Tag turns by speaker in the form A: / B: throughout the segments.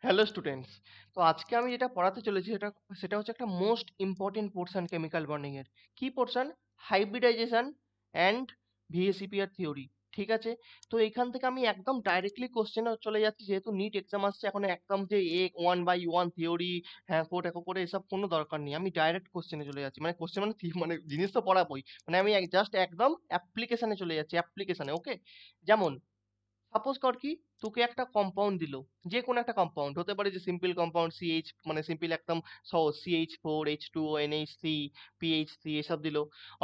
A: Hello students. তো আজকে আমি যেটা পড়াতে চলেছি সেটা হচ্ছে একটা most important portion chemical bonding এর। কি portion? Hybridization and VSEPR theory. ঠিক আছে? তো এখান থেকে আমি একদম ডাইরেক্টলি কোশ্চেনে চলে যাচ্ছি, যেহেতু নিট এক্সাম আসছে। এখন একদম যে ওয়ান বাই ওয়ান থিওরি, হ্যাঁ কোট একো করে এসব কোনো দরকার নেই। আমি ডাইরেক্ট কোশ্চেনে চলে যাচ্ছি, মানে কোশ্চেন মানে মানে জিনিস তো পড়াবোই, মানে আমি জাস্ট একদম অ্যাপ্লিকেশনে চলে যাচ্ছি, অ্যাপ্লিকেশনে। ওকে? যেমন সাপোজ কর কি, তোকে একটা কম্পাউন্ড দিল, যে কোনো একটা কম্পাউন্ড হতে পারে, যে সিম্পল কম্পাউন্ড সিএইচ, মানে সিম্পল একদম সহজ CH4 H2O NH3 PH3 এসব দিল।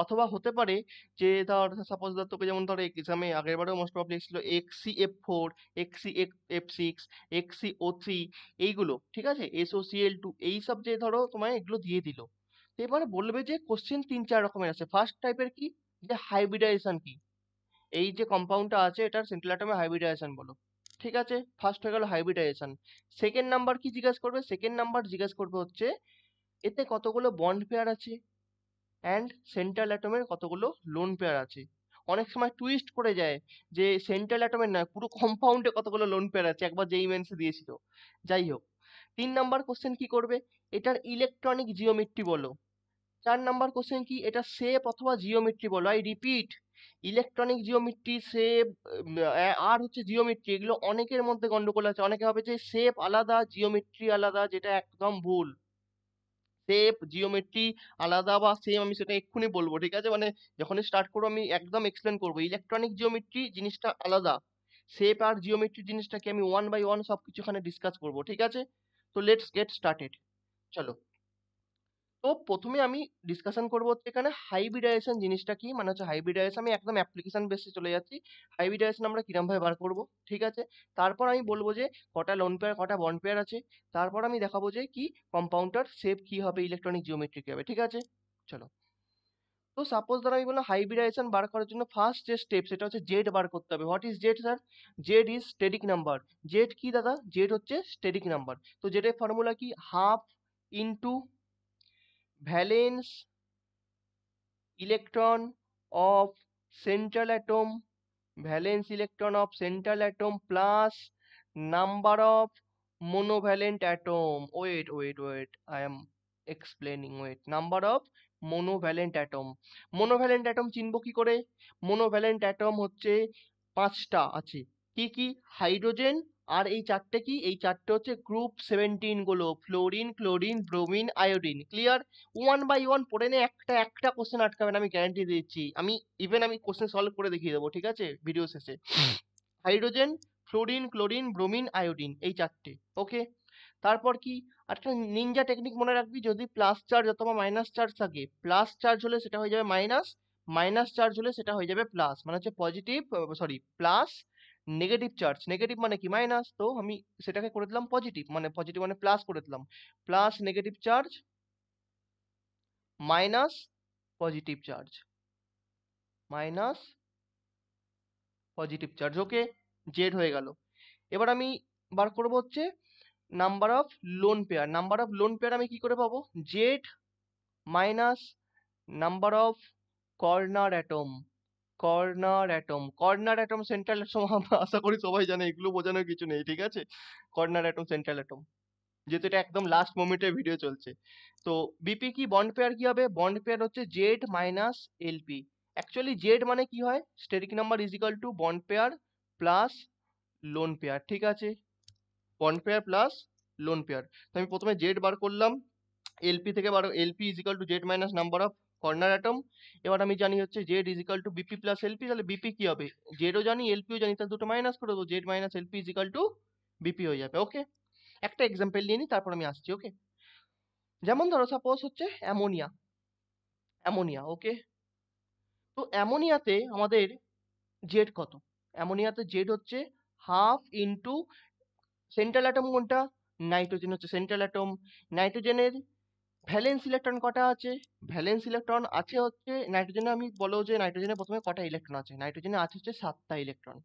A: অথবা হতে পারে যে ধর সাপোজ ধর তোকে, যেমন ধর এক্সামে আগের বারেও মোস্ট প্রবলি এসেছিল HCF4 HCF6 HCO3, এইগুলো ঠিক আছে, SOCl2, এইসব যে ধরো তোমায় এগুলো দিয়ে দিল। তো এবারে বলবে যে কোশ্চেন তিন চার রকমের আছে। ফার্স্ট টাইপের কি, যে হাইব্রিডাইজেশন কি, এই যে কম্পাউন্ডটা আছে এটার সেন্ট্রাল অ্যাটমে হাইব্রিডাইজেশন বলো। ঠিক আছে, ফার্স্ট হয়ে গেল হাইব্রিডাইজেশন। সেকেন্ড নাম্বার কি জিজ্ঞাসা করবে? সেকেন্ড নাম্বার জিজ্ঞাসা করবে হচ্ছে এতে কতগুলো বন্ড পেয়ার আছে অ্যান্ড সেন্ট্রাল অ্যাটমের কতগুলো লোন পেয়ার আছে। অনেক সময় টুইস্ট করে যায় যে সেন্ট্রাল অ্যাটমের নয়, পুরো কম্পাউন্ডে কতগুলো লোন পেয়ার আছে, একবার যেই মেন্সে দিয়েছিল। যাই হোক, তিন নাম্বার কোশ্চেন কি করবে, এটার ইলেকট্রনিক জিওমেট্রি বলো। চার নাম্বার কোশ্চেন কি, এটা শেপ অথবা জিওমেট্রি বলো। I repeat, electronic geometry, shape আর হচ্ছে জিওমেট্রি, এগুলো অনেকের মধ্যে গন্ডগোল আছে। অনেকে ভাবে যে শেপ আলাদা জিওমেট্রি আলাদা, যেটা একদম ভুল। শেপ জিওমেট্রি আলাদা বা সেম, আমি সেটা এক্ষুনি বলবো। ঠিক আছে, মানে যখনই স্টার্ট করবো আমি একদম এক্সপ্লেন করবো। ইলেকট্রনিক জিওমেট্রি জিনিসটা আলাদা, শেপ আর জিওমেট্রি জিনিসটাকে আমি ওয়ান বাই ওয়ান সবকিছু এখানে ডিসকাস করবো। ঠিক আছে, তো লেটস গেট স্টার্টেড। চলো। তো প্রথমে আমি ডিসকাশন করবো হচ্ছে এখানে হাইব্রিডাইজেশন জিনিসটা কি, মানে হচ্ছে হাইব্রিডাইজেশন, আমি একদম অ্যাপ্লিকেশন বেসে চলে যাচ্ছি। হাইব্রিডাইজেশন আমরা কিরম ভাবে বার করব। ঠিক আছে, তারপর আমি বলবো যে কটা লোন পেয়ার কটা বন্ড পেয়ার আছে। তারপর আমি দেখাবো যে কি কম্পাউন্ডার শেপ কি হবে, ইলেকট্রনিক জিওমেট্রি কি হবে। ঠিক আছে, চলো। তো সাপোজ ধর আমি বললাম হাইব্রিডাইজেশন বার করার জন্য ফার্স্ট যে স্টেপ সেটা হচ্ছে জেড বার করতে হবে। What is Z sir? Z is static number. Z কি দাদা? জেড হচ্ছে স্টেটিক নাম্বার। তো জেড এর ফর্মুলা কি? Half into valence electron of central atom, valence electron of central atom plus number of monovalent atom. Wait, I am explaining. Wait, number of monovalent atom. monovalent atom চিনবো কি করে? monovalent atom হচ্ছে পাঁচটা আছে। কি কি? Hydrogen, আর এই চারটে কি? এই চারটে হচ্ছে গ্রুপ 17 গুলো, fluorine chlorine bromine iodine. Clear? One by one পড়ে নে, একটা একটা কোশ্চেন আটকাবে না, আমি গ্যারান্টি দিচ্ছি। আমি কোশ্চেন সলভ করে দেখিয়ে দেবো। ঠিক আছে, ভিডিও শেষে। Hydrogen, fluorine chlorine bromine iodine, এই চারটে। ওকে, তারপর কি? একটা নিনজা টেকনিক মনে রাখবি, যদি প্লাস চার্জ অথবা মাইনাস চার্জ থাকে, প্লাস চার্জ হলে সেটা হয়ে যাবে মাইনাস, মাইনাস চার্জ হলে সেটা হয়ে যাবে প্লাস। মানে হচ্ছে positive, sorry plus, negative charge, negative মানে কি মাইনাস, তো আমি সেটাকে করে দিলাম পজিটিভ, মানে পজিটিভ মানে প্লাস করে দিলাম। Plus negative charge minus positive charge, minus positive charge. Okay, Z হয়ে গেল। এবার আমি বার করবো হচ্ছে number of lone pair. Number of lone pair আমি কি করে পাবো? Z minus number of corner atom. Corner atom central atom আশা করি সবাই জানে, এগুলো বোঝানোর কিছু নেই। ঠিক আছে, কর্নার অ্যাটম সেন্ট্রাল অ্যাটম, যেহেতু এটা একদম লাস্ট মোমেন্টে ভিডিও চলছে। তো বিপি কি? বন্ড পেয়ার কি হবে? বন্ড পেয়ার হচ্ছে Z minus LP. Actually Z মানে কি হয়? Steric number is equal to bond pair plus lone pair. ঠিক আছে, bond pair plus lone pair. তো আমি প্রথমে জেড বার করলাম, এলপি থেকে বার, LP is equal to Z minus number of corner atom. এবার আমি জানি হচ্ছে Z is equal to BP plus LP, তাহলে বিপি কি হবে? জেডও জানি এলপিও জানি, তাহলে দুটো মাইনাস করে দেবো, Z minus LP is equal to BP হয়ে যাবে। ওকে, একটা এক্সাম্পল নিয়ে নিই, তারপর আমি আসছি। ওকে, যেমন ধরো সাপোজ হচ্ছে অ্যামোনিয়া। অ্যামোনিয়া, ওকে। তো অ্যামোনিয়াতে আমাদের জেড কত? অ্যামোনিয়াতে জেড হচ্ছে হাফ ইন্টু সেন্ট্রাল অ্যাটম কোনটা? নাইট্রোজেন হচ্ছে সেন্ট্রাল অ্যাটম। নাইট্রোজেনের ভ্যালেন্স ইলেকট্রন কটা আছে? ভ্যালেন্স ইলেকট্রন আছে হচ্ছে নাইট্রোজেনে, আমি বলো যে নাইট্রোজেনে প্রথমে কটা ইলেকট্রন আছে? নাইট্রোজেনে আছে হচ্ছে 7টা ইলেকট্রন।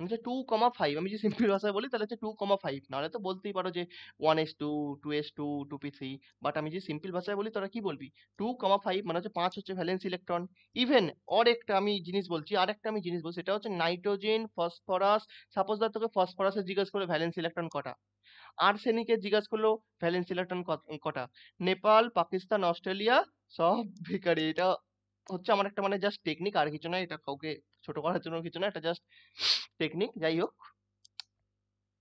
A: হচ্ছে 2,5। আমি যদি সিম্পল ভাষায় বলি তাহলে হচ্ছে 2,5, নাহলে তো বলতেই পারো যে 1:2, 2:2, 2p3, বাট আমি যদি সিম্পল ভাষায় বলি তোরা কি বলবি? 2,5 মানে হচ্ছে 5 হচ্ছে ভ্যালেন্স ইলেকট্রন। ইভেন একটা আমি জিনিস বলছি, আরেকটা আমি জিনিস বলছি, সেটা হচ্ছে নাইট্রোজেন, ফসফরাস। সাপোজ ধর তোকে ফসফরাসের জিজ্ঞেস করে ভ্যালেন্স ইলেকট্রন কটা, আর্সেনিকের জিজ্ঞাসা করলো ভ্যালেন্স ইলেকট্রন কটা, নেপাল, পাকিস্তান, অস্ট্রেলিয়া সব বেকারি। এটা হচ্ছে আমার একটা মানে জাস্ট টেকনিক, আর কিছু নয়। এটা কাউকে ছোট করার জন্য কিছু না, এটা জাস্ট টেকনিক। যাই হোক,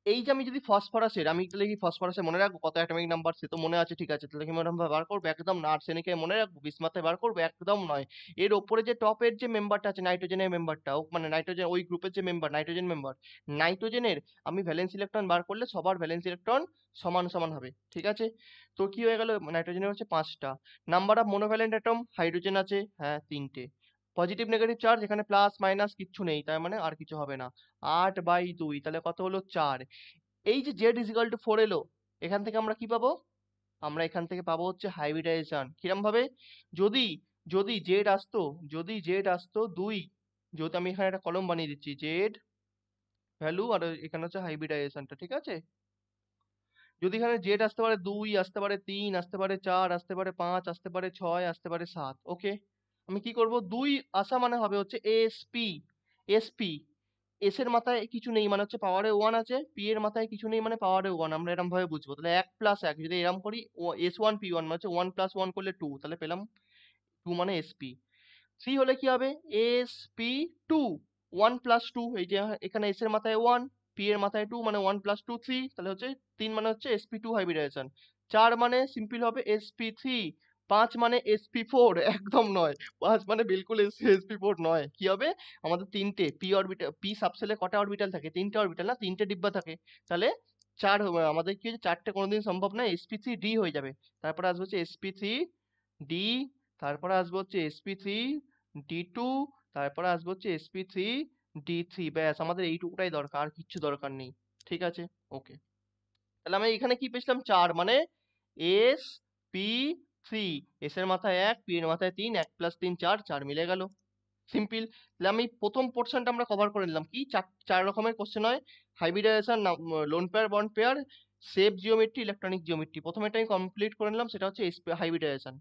A: এই যে আমি যদি ফসফরাসের, আমি তাহলে কি ফসফরাসের মনে রাখবো কত অ্যাটমিক নাম্বার? সে তো মনে আছে, ঠিক আছে, তাহলে কি এরকম ভাবে বার করবো? একদম না। আর্সেনিকের মনে রাখবো, বিসমাথে বার করবো? একদম নয়। এর ওপরে যে টপের যে মেম্বারটা আছে, নাইট্রোজেনের মেম্বারটা, ও মানে নাইট্রোজেন ওই গ্রুপের যে মেম্বার, নাইট্রোজেন মেম্বার, নাইট্রোজেনের আমি ভ্যালেন্স ইলেকট্রন বার করলে সবার ভ্যালেন্স ইলেকট্রন সমান সমান হবে, ঠিক আছে? তো কি হয়ে গেল, নাইট্রোজেনের হচ্ছে 5টা। নাম্বার অফ মোনোভ্যালেন্ট অ্যাটম, হাইড্রোজেন আছে হ্যাঁ 3টে। পজিটিভ নেগেটিভ চার্জ এখানে প্লাস মাইনাস কিচ্ছু নেই, তার মানে আর কিছু হবে না। 8/2, তাহলে কত হলো 4। এই যে z = 4 এলো, এখান থেকে আমরা কি পাবো? আমরা এখান থেকে পাবো হচ্ছে হাইব্রিডাইজেশন। কিরম ভাবে? যদি যদি জেড আসতো, যদি জেড আসতো 2, যেহেতু আমি এখানে একটা কলম বানিয়ে দিচ্ছি, জেড ভ্যালু, আর এখানে হচ্ছে হাইব্রিডাইজেশনটা, ঠিক আছে? যদি এখানে জেড আসতে পারে 2, আসতে পারে 3, আসতে পারে 4, আসতে পারে 5, আসতে পারে 6, আসতে পারে 7, ওকে। আমি কি করব, 2 আসা মানে হবে হচ্ছে এসপি। এসপি, এস এর মাথায় কিছু নেই মানে হচ্ছে পাওয়ারে 1 আছে, পি এর মাথায় কিছু নেই মানে পাওয়ারে 1, আমরা এরকম ভাবে বুঝবো। তাহলে 1+1 যদি এরকম করি, S1P1 মানে হচ্ছে 1+1 করলে 2, তাহলে পেলাম 2 মানে এসপি। 3 হলে কি হবে? sp2, 1+2, এই যে এখানে s এর মাথায় 1, p এর মাথায় 2 মানে 1+2 3, তাহলে হচ্ছে 3 মানে হচ্ছে sp2 হাইব্রিডাইজেশন। 4 মানে সিম্পল হবে sp3। 5 মানে sp4, একদম নয়। 5 মানে বিলকুল sp4 নয়। কি হবে? আমাদের তিনটে p অরবিটাল, p সাবশেলে কটা অরবিটাল থাকে? 3টে অরবিটাল, না 3টে ডিব্বা থাকে। তাহলে 4 আমাদের কি হচ্ছে, 4টে কোনোদিন সম্ভব না, sp3d হয়ে যাবে। তারপরে আসবে হচ্ছে sp3d, তারপরে আসবে হচ্ছে sp3d2, তারপরে আসবে হচ্ছে sp3d3। ব্যাস, আমাদের এইটুকুটাই দরকার, আর কিচ্ছু দরকার নেই, ঠিক আছে? ওকে, তাহলে আমি এখানে কি পেয়েছিলাম? 4 মানে sp3, এস এর মাথায় 1, পি এর মাথায় 3, 1+3 4, 4 মিলে গেল। সিম্পল। তাহলে আমি প্রথম পোর্শনটা আমরা কভার করে নিলাম। কি চার রকমের কোশ্চেন হয়? Hybridization, lone pair, bond pair, shape geometry, electronic geometry. প্রথমেটা আমি কমপ্লিট করে নিলাম, সেটা হচ্ছে হাইব্রিডাইজেশন।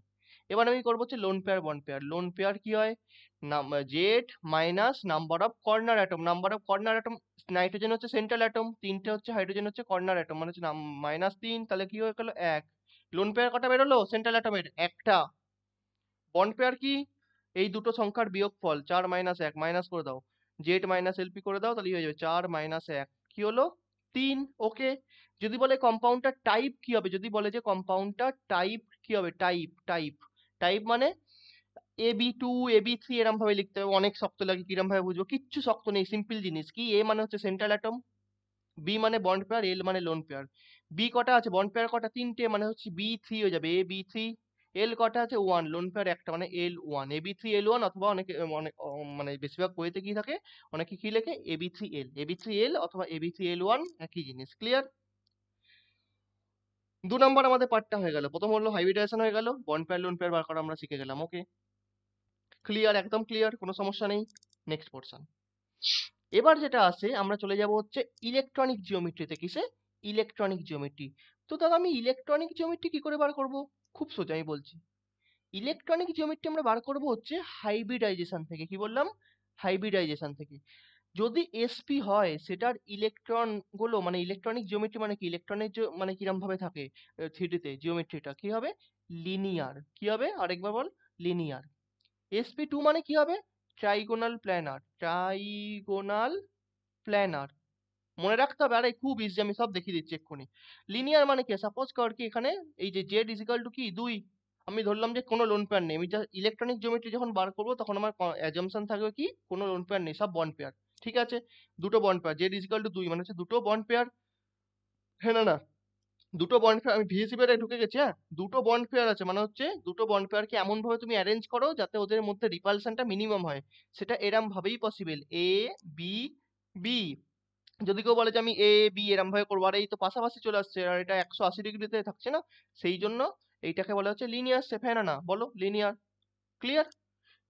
A: এবার আমি করবো হচ্ছে loan pair, bond pair. Lone pair কি হয়? Z minus number of corner atom. Number of corner atom, nitrogen হচ্ছে সেন্ট্রাল অ্যাটম, 3টে হচ্ছে, হাইড্রোজেন হচ্ছে কর্নার অ্যাটম, মানে হচ্ছে -3, তাহলে কি হয়ে গেল 1। লোন পেয়ার কটা বেরোলো সেন্ট্রাল অ্যাটমের? একটা। বন্ড পেয়ার কি? এই দুটো সংখ্যার বিয়োগফল, 4 - 1, মাইনাস করে দাও, জেড মাইনাস এলপি করে দাও, তাহলে হয়ে যাবে 4 - 1, কি হলো? 3, ওকে। যদি বলে কম্পাউন্ডটার টাইপ কি হবে, যদি বলে যে কম্পাউন্ডটার টাইপ কি হবে, টাইপ টাইপ টাইপ মানে AB2, AB3 এরম ভাবে লিখতে হবে। অনেক শক্ত লাগে, কিরম ভাবে বুঝবো? কিচ্ছু শক্ত নেই, সিম্পল জিনিস। কি, এ মানে হচ্ছে সেন্ট্রাল অ্যাটম, বি মানে বন্ড পেয়ার, এল মানে লোন পেয়ার। বি কটা আছে, বন্ড পেয়ার কটা? 3টে, মানে হচ্ছে B3 হয়ে যাবে, AB3। এল কটা আছে? 1, লোন পেয়ার একটা, মানে L1, AB3L1, অথবা অনেকে অনেক মানে বেশিরভাগ বইতে কি থাকে, অনেকে কি লেখে, AB3L, AB3L অথবা AB3L1, একই জিনিস। ক্লিয়ার? 2 নম্বর আমাদের পার্টটা হয়ে গেল। প্রথম হলো হাইব্রিডাইজেশন হয়ে গেল, বন্ড পেয়ার লোন পেয়ার বার করা আমরা শিখে গেলাম। ওকে, ক্লিয়ার, একদম ক্লিয়ার, কোনো সমস্যা নেই। Next portion. এবার যেটা আছে, আমরা চলে যাব হচ্ছে ইলেকট্রনিক জিওমেট্রিতে। কিসে? Electronic geometry. তো দাদা আমি ইলেকট্রনিক জিওমেট্রি কি করে বার করব? খুব সোজা, আমি বলছি। ইলেকট্রনিক জিওমেট্রি আমরা বার করব হচ্ছে হাইব্রিডাইজেশন থেকে। কি বললাম? হাইব্রিডাইজেশন থেকে। যদি এসপি হয়, সেটার ইলেকট্রন গুলো, মানে ইলেকট্রনিক জিওমেট্রি মানে কি, ইলেকট্রনিক মানে কিরম ভাবে থাকে, থ্রিডিতে জিওমেট্রিটা কি হবে? লিনিয়ার। কি হবে? আরেকবার বল। লিনিয়ার। sp2 মানে কি হবে? Trigonal planar. Trigonal planar. মনে রাখতে হবে, আরে খুব ইজি, আমি সব দেখিয়ে দিচ্ছি এক্ষুনি। লিনিয়ার মানে কি? সাপোজ কর কি এখানে এই যে জেড ইজিক্যাল টু কি 2, আমি ধরলাম যে কোনো লোন পেয়ার নেই। আমি যা ইলেকট্রনিক জিওমেট্রি যখন বার করবো, তখন আমার অ্যাজাম্পশন থাকবে কি, কোনো লোন পেয়ার নেই, সব বন্ড পেয়ার। ঠিক আছে? দুটো bond pair, Z is equal to 2 মানে হচ্ছে দুটো বন্ড পেয়ার। হ্যাঁ, না না, দুটো বন্ড পেয়ার, আমি ভিএসি পেয়ারে ঢুকে গেছি। হ্যাঁ, দুটো বন্ড পেয়ার আছে মানে হচ্ছে দুটো বন্ড পেয়ারকে এমন ভাবে তুমি অ্যারেঞ্জ করো যাতে ওদের মধ্যে রিপালশনটা মিনিমাম হয়। সেটা এরম ভাবেই পসিবল, এ বি বি। যদি কেউ বলে যে আমি এ বি এরম ভাবে করবো, আর এই তো পাশাপাশি চলে আসছে, আর এটা 180 ডিগ্রিতে থাকছে না, সেই জন্য এইটাকে বলা হচ্ছে লিনিয়ার শেপ। হ্যাঁ না না, বলো লিনিয়ার। ক্লিয়ার?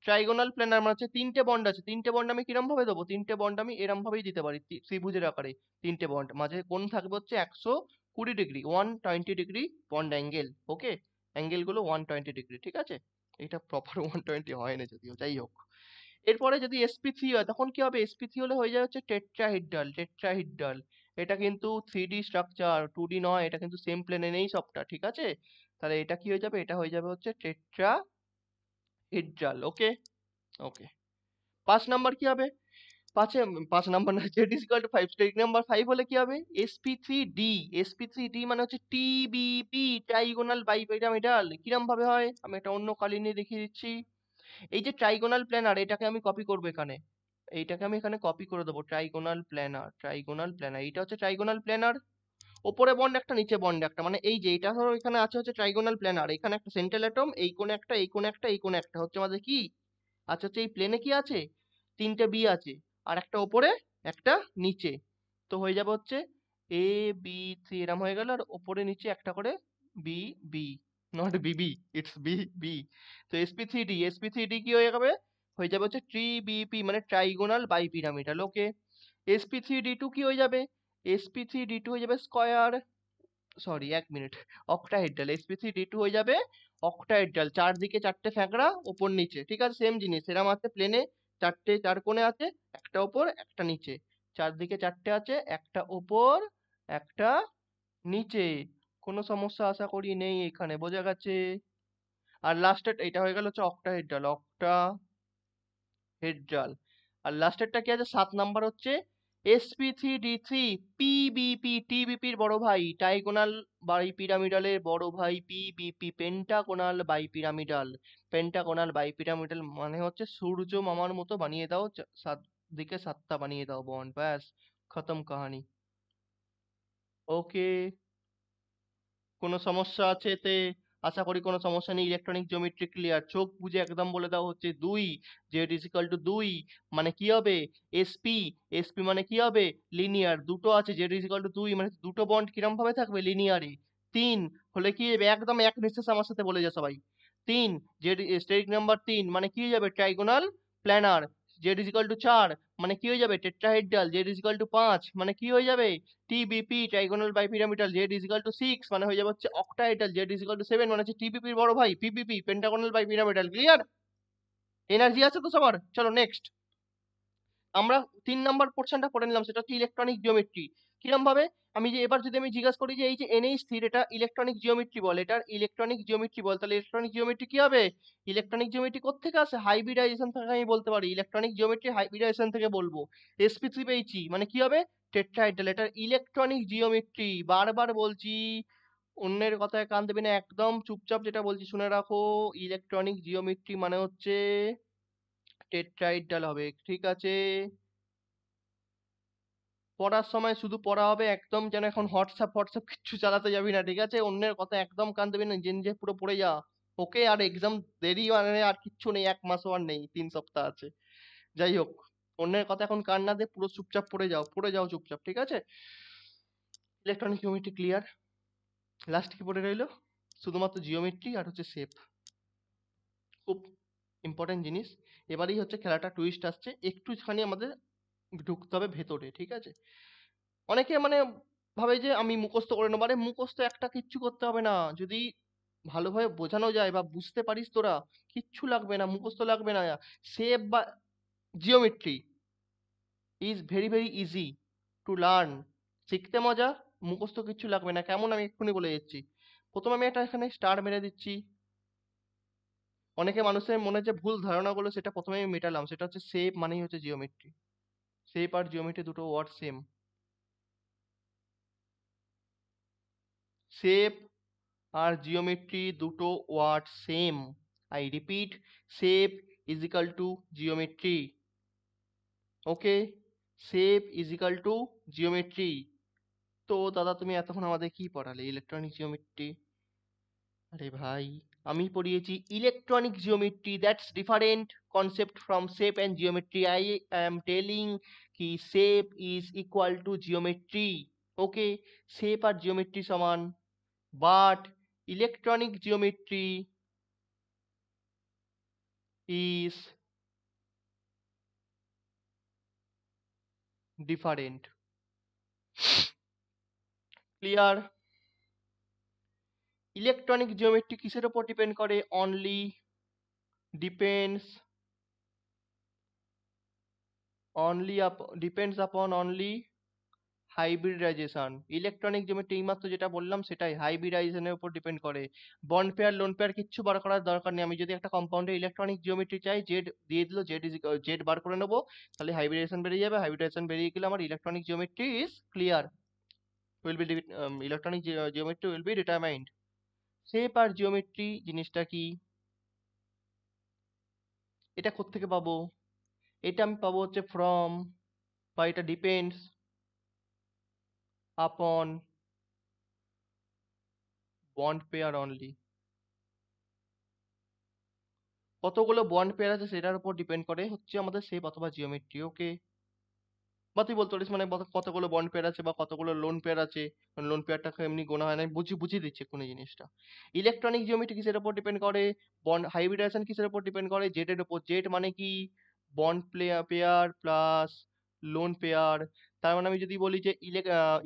A: ট্রাইগোনাল প্ল্যানার মানে হচ্ছে তিনটে বন্ড আছে, তিনটে বন্ড আমি কিরম ভাবে দেবো, তিনটে বন্ড আমি এরম ভাবেই দিতে পারি, ত্রিভুজের আকারে তিনটে বন্ড, মাঝে কোণ থাকবে হচ্ছে 120 ডিগ্রি, 120 ডিগ্রি বন্ড অ্যাঙ্গেল। ওকে, অ্যাঙ্গেল গুলো 120 ডিগ্রি, ঠিক আছে। এটা প্রপার 120 হয় না যদিও, যাই হোক। এরপরে যদি sp3 হয় তখন কি হবে, sp3 হলে হয়ে যায় হচ্ছে টেট্রাহিড্রাল, টেট্রাহিড্রাল। এটা কিন্তু 3D স্ট্রাকচার, 2D নয়, এটা কিন্তু সেম প্লেনে নেই সবটা, ঠিক আছে। তাহলে এটা কি হয়ে যাবে, এটা হয়ে যাবে হচ্ছে টেট্রাহিড্রাল। ওকে, ওকে। 5 নাম্বার কি হবে, 5 নাম্বার না, z = 5, স্টেজ নাম্বার 5 হলে কি হবে, sp3d, sp3d মানে হচ্ছে tbp, ট্রাইগোনাল বাইপিরামিডাল। কিরম ভাবে হয়, আমি এটা অন্য কালি নিয়ে দেখিয়ে দিচ্ছি। এই যে ট্রাইগোনাল প্ল্যানার, এটাকে আমি কপি করবো এখানে, এইটাকে আমি এখানে কপি করে দেবো, ট্রাইগোনাল প্ল্যানার, ট্রাইগোনাল প্ল্যানার, এইটা হচ্ছে ট্রাইগোনাল প্ল্যানার। ওপরে বন্ড একটা, নিচে বন্ড একটা, মানে এই যে এটা ধরো এখানে আছে হচ্ছে ট্রাইগোনাল প্ল্যানার, এখানে একটা সেন্ট্রাল অ্যাটম, এই কোণে একটা, এই কোণে একটা, এই কোণে একটা, হচ্ছে আমাদের কি, আচ্ছা হচ্ছে এই প্লেনে কি আছে, তিনটে বি আছে, আর একটা ওপরে একটা নিচে। তো হয়ে যাবে হচ্ছে a b c, এরম হয়ে গেল, আর ওপরে নিচে একটা করে B B, not Bibi, it's B B. তো sp3d কি হয়ে যাবে হচ্ছে ট্রি-বি-পি, মানে ট্রাইগোনাল বাইপিরামিডাল। ওকে, sp3d2 কি হয়ে যাবে, sp3d2 হয়ে যাবে square, sorry 1 minute, octahedral. sp3d2 হয়ে যাবে অক্টাহেড্রাল, চারদিকে চারটে ফ্যাকড়া, ওপর নিচে, ঠিক আছে, সেম জিনিস, এরম আছে প্লেনে, চার কোণে আছে, একটা ওপর একটা নিচে, চারদিকে চারটে আছে, একটা ওপর একটা নিচে। কোনো সমস্যা আশা করি নেই এখানে, বোঝা গেছে। আর লাস্টের এটা হয়ে গেল হচ্ছে অক্টাহেড্রাল, অক্টাহেড্রাল। আর লাস্টেরটা কি আছে, 7 নাম্বার হচ্ছে sp3d3 পিবিপি, টিবিপির বড় ভাই, ট্রাইগোনাল বাইপিরামিডালের বড় ভাই পিবিপি, পেন্টাগোনাল বাইপিরামিডাল। পেন্টাগোনাল বাইপিরামিডাল মানে হচ্ছে সূর্য মামার মতো বানিয়ে দাও, সাত দিকে 7টা বানিয়ে দাও বন্ড, ব্যাস খতম কাহানি। ওকে, কোনো সমস্যা আছে এতে, আশা করি কোনো সমস্যা নেই। ইলেকট্রনিক জিওমেট্রি ক্লিয়ার, চোখ বুজে একদম বলে দাও হচ্ছে 2, z = 2 মানে কি হবে, এসপি, এসপি মানে কি হবে, লিনিয়ার, দুটো আছে, z = 2 মানে দুটো বন্ড কিরম ভাবে থাকবে, লিনিয়ারে। 3 হলে কি হবে, একদম এক নিঃশ্বাসে আমার সাথে বলে যা সবাই, 3, স্টেজ নাম্বার 3 মানে কি হয়ে যাবে, ট্রাইগোনাল প্ল্যানার। z = 4 মানে কি হয়ে যাবে, টেট্রাহেড্রাল। z = 5 মানে কি হয়ে যাবে, টিবিপি, ট্রাইগোনাল বাইপিরামিডাল। z = 6 মানে হয়ে যাবে হচ্ছে অক্টাহেড্রাল। z = 7 মানে হচ্ছে টিবিপির বড় ভাই পিপিপি, পেন্টাগোনাল বাইপিরামিডাল। ক্লিয়ার, এনার্জি আছে তো সবার, চলো নেক্সট। আমরা 3 নাম্বার পোর্শনটা করে নিলাম, সেটা হচ্ছে ইলেকট্রনিক জিওমেট্রি। কিরম ভাবে, আমি যে এবার যদি আমি জিজ্ঞাসা করি যে এই যে NH স্থির, এটা ইলেকট্রনিক জিওমেট্রি বল, এটার ইলেকট্রনিক জিওমেট্রি বল, তাহলে ইলেকট্রনিক জিওমেট্রি কি হবে, ইলেকট্রনিক জিওমেট্রি কোত্থেকে আসে, হাইব্রিডাইজেশন থেকে আমি বলতে পারি, ইলেকট্রনিক জিওমেট্রি হাইব্রিডাইজেশন থেকে বলবো। sp3 পেয়েছি মানে কি হবে, টেট্রাহেড্রাল। এটার ইলেকট্রনিক জিওমেট্রি, বারবার বলছি, অন্যের কথায় কান দেবে না, একদম চুপচাপ যেটা বলছি শুনে রাখো, ইলেকট্রনিক জিওমেট্রি মানে হচ্ছে টেট্রাহেড্রাল হবে, ঠিক আছে। পড়ার সময় শুধু পড়া হবে, একদম যেন এখন হোয়াটসঅ্যাপ কিচ্ছু চালাতে যাবি না, ঠিক আছে, অন্যের কথা একদম কান দেবে না, নিজে নিজে পুরো পড়ে যা। ওকে, আর এক্সাম দেরি মানে আর কিচ্ছু নেই, 1 মাসও আর নেই, 3 সপ্তাহ আছে। যাই হোক, অন্যের কথা এখন কান না দে, পুরো চুপচাপ পড়ে যাও চুপচাপ, ঠিক আছে। ইলেকট্রনিক জিওমেট্রি ক্লিয়ার, লাস্ট কি পড়ে রইলো, শুধুমাত্র জিওমেট্রি আর হচ্ছে শেপ, খুব ইম্পর্টেন্ট জিনিস। এবারেই হচ্ছে খেলাটা টুইস্ট আসছে, একটুখানি আমাদের ঢুকতে হবে ভেতরে, ঠিক আছে। অনেকে মানে ভাবে যে আমি মুখস্থ করে নেবো, আরে মুখস্থ একটা কিচ্ছু করতে হবে না, যদি ভালোভাবে বোঝানো যায় বা বুঝতে পারিস তোরা, কিচ্ছু লাগবে না, মুখস্থ লাগবে না। শেপ বা geometry is very very easy to learn, শিখতে মজা, মুখস্থ কিচ্ছু লাগবে না, কেমন আমি এক্ষুনি বলে দিচ্ছি। প্রথমে আমি এটা এখানে স্টার মেরে দিচ্ছি। অনেকে মানুষের মনে যে ভুল ধারণাগুলো সেটা প্রথমে আমি মেটালাম, সেটা হচ্ছে শেপ মানেই হচ্ছে জিওমেট্রি, শেপ আর জিওমেট্রি দুটো ওয়ার্ড সেম। শেপ আর জিওমেট্রি দুটো word same. I repeat, shape is equal to geometry. Okay, shape is equal to geometry. তো দাদা তুমি এতক্ষণ আমাদের কি পড়ালে, ইলেকট্রনিক জিওমেট্রি। আরে ভাই, আমি পড়িয়েছি electronic geometry, that's different concept from shape and geometry. I am telling কি shape is equal to geometry. Okay, shape আর জিওমেট্রি সমান, but electronic geometry is different. Clear? Electronic geometry কিসের উপর ডিপেন্ড করে? Only depends depends upon only hybridization. Electronic geometry এইমাত্র যেটা বললাম সেটাই, হাইব্রিডাইজেশনের উপর ডিপেন্ড করে। বন্ড পেয়ার লোন পেয়ার কিচ্ছু বার করার দরকার নেই। আমি যদি একটা কম্পাউন্ডে ইলেকট্রনিক জিওমেট্রি চাই, জেড দিয়ে দিল, জেড বার করে নেবো, তাহলে হাইব্রিডাইজেশন বেরিয়ে যাবে। হাইব্রিডাইজেশন বেরিয়ে গেলে আমার electronic geometry is clear, will be electronic geometry will be determined. Shape আর জিওমেট্রি জিনিসটা কি, এটা কোত্থেকে পাবো? এটা আমি পাবো হচ্ছে ফ্রম, বা এটা depends upon bond pair only. কতগুলো বন্ড পেয়ার আছে সেটার উপর ডিপেন্ড করে হচ্ছে আমাদের শেপ অথবা জিওমেট্রি। ওকে, বা তুই বলতে পারিস মানে কতগুলো বন্ড পেয়ার আছে বা কতগুলো লোন পেয়ার আছে। লোন পেয়ারটাকে এমনি গোনা হয় না, বুঝিয়ে দিচ্ছে কোন জিনিসটা। ইলেকট্রনিক জিওমেট্রি কিসের উপর ডিপেন্ড করে? বন্ড হাইব্রিডাইজেশন কিসের উপর ডিপেন্ড করে? জেড এর উপর। জেড মানে কি? Bond pair plus lone pair. তার মানে আমি যদি বলি যে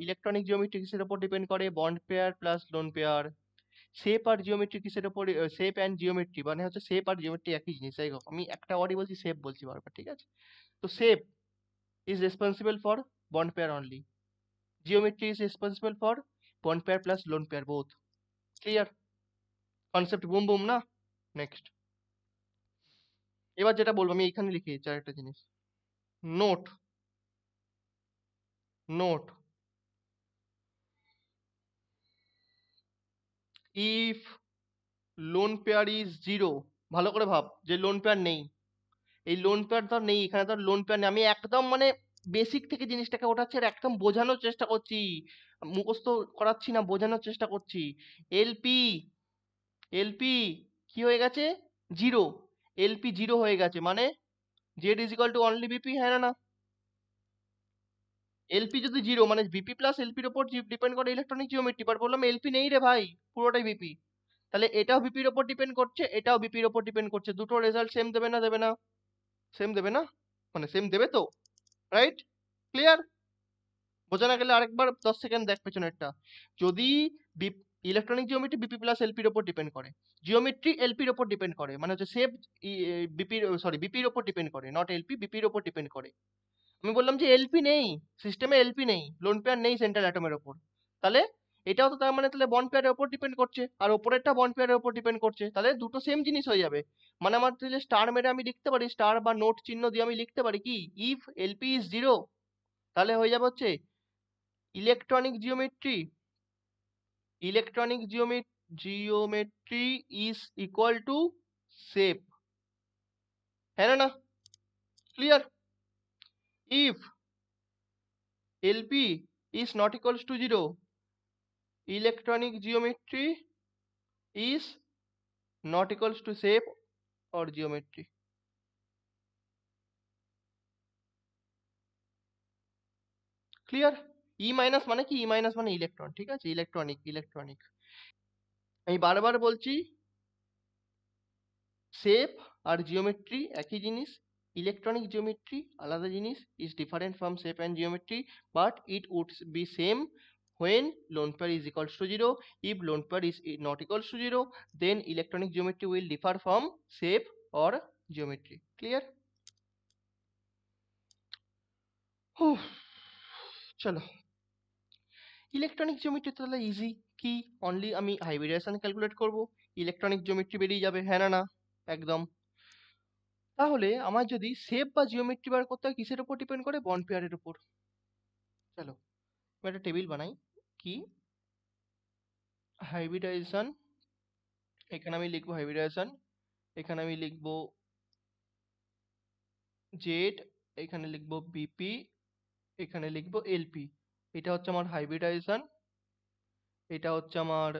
A: ইলেকট্রনিক জিওমেট্রি কিসের উপর ডিপেন্ড করে? Bond pair plus lone pair. Shape আর জিওমেট্রি কিসের উপর? শেপ অ্যান্ড জিওমেট্রি মানে হচ্ছে শেপ আর জিওমেট্রি একই জিনিস। যাই হোক, আমি একটা ওয়ার্ডই বলছি, শেপ বলছি বারবার, ঠিক আছে? তো shape is responsible for bond pair only. Geometry is responsible for bond pair plus lone pair both. Clear? Concept boom boom না? Next. এবার যেটা বলবো আমি এখানে লিখে দিচ্ছি আরেকটা জিনিস। Note, note, if lone pair is zero, ভালো করে ভাব যে লোন পেয়ার নেই। এই লোন পেয়ার ধর নেই, এখানে ধর লোন পেয়ার নেই, আমি একদম মানে বেসিক থেকে জিনিসটাকে ওঠাচ্ছি আর একদম বোঝানোর চেষ্টা করছি, মুখস্থ করাচ্ছি না, বোঝানোর চেষ্টা করছি। এলপি, এলপি কি হয়ে গেছে? জিরো। এলপি জিরো হয়ে গেছে মানে Z is equal two only BP, হ্যাঁ না না? এলপি যদি জিরো মানে বিপি প্লাস এলপির ওপর ডিপেন্ড করে ইলেকট্রনিক জিওমেট্রি, বাট বললাম এলপি নেই রে ভাই, পুরোটাই বিপি। তাহলে এটাও বিপির ওপর ডিপেন্ড করছে, এটাও বিপির ওপর ডিপেন্ড করছে, দুটো রেজাল্ট সেম দেবে না? দেবে না? সেম দেবে না? মানে সেম দেবে তো, রাইট? ক্লিয়ার? বোঝা না গেলে আরেকবার 10 সেকেন্ড দেখ পেছনেরটা। যদি ইলেকট্রনিক জিওমেট্রি বিপি প্লাস এলপির ওপর ডিপেন্ড করে, জিওমেট্রি এলপির ওপর ডিপেন্ড করে, মানে হচ্ছে সেভ বিপির, সরি বিপির ওপর ডিপেন্ড করে, নট এলপি, বিপির ওপর ডিপেন্ড করে। আমি বললাম যে এলপি নেই, সিস্টেমে এলপি নেই, লোন পেয়ার নেই সেন্ট্রাল অ্যাটমের ওপর, তাহলে এটাও তো তার মানে তাহলে বন্ড পেয়ারের ওপর ডিপেন্ড করছে, আর ওপরেরটা বন্ড পেয়ারের ওপর ডিপেন্ড করছে, তাহলে দুটো সেম জিনিস হয়ে যাবে। মানে আমার তাহলে স্টার মেরে আমি লিখতে পারি, স্টার বা নোট চিহ্ন দিয়ে আমি লিখতে পারি কি, ইফ এলপি ইজ জিরো, তাহলে হয়ে যাবে হচ্ছে electronic geometry, electronic geometry is equal to shape, হ্যাঁ না না? Clear? If LP is not equals to zero, electronic geometry is not equals to shape or geometry. Clear? E minus মানে কি? ই minus মানে ইলেকট্রন, ঠিক আছে? Electronic, electronic. আমি বারবার বলছি শেপ আর জিওমেট্রি একই জিনিস, ইলেকট্রনিক জিওমেট্রি আলাদা জিনিস, is different from shape and geometry, but it would be same when lone pair is equals to zero. If lone pair is not equals to zero, then electronic geometry will differ from shape or geometry. Clear? চলো, electronic geometry তাহলে easy কি, only আমি hybridization calculate করব, electronic geometry বেরিয়ে যাবে, হ্যাঁ না না? একদম। তাহলে আমার যদি শেপ বা জিওমেট্রি বার করতে হয় কিসের উপর ডিপেন্ড করে? বন্ড পেয়ারের উপর। চলো আমি একটা টেবিল বানাই, কি হাইব্রিডাইজেশন, এখানে আমি লিখবো হাইব্রিডাইজেশন, এখানে আমি লিখবো জেড, এখানে লিখবো বিপি, এখানে লিখবো এলপি। এটা হচ্ছে আমার হাইব্রিডাইজেশন, এটা হচ্ছে আমার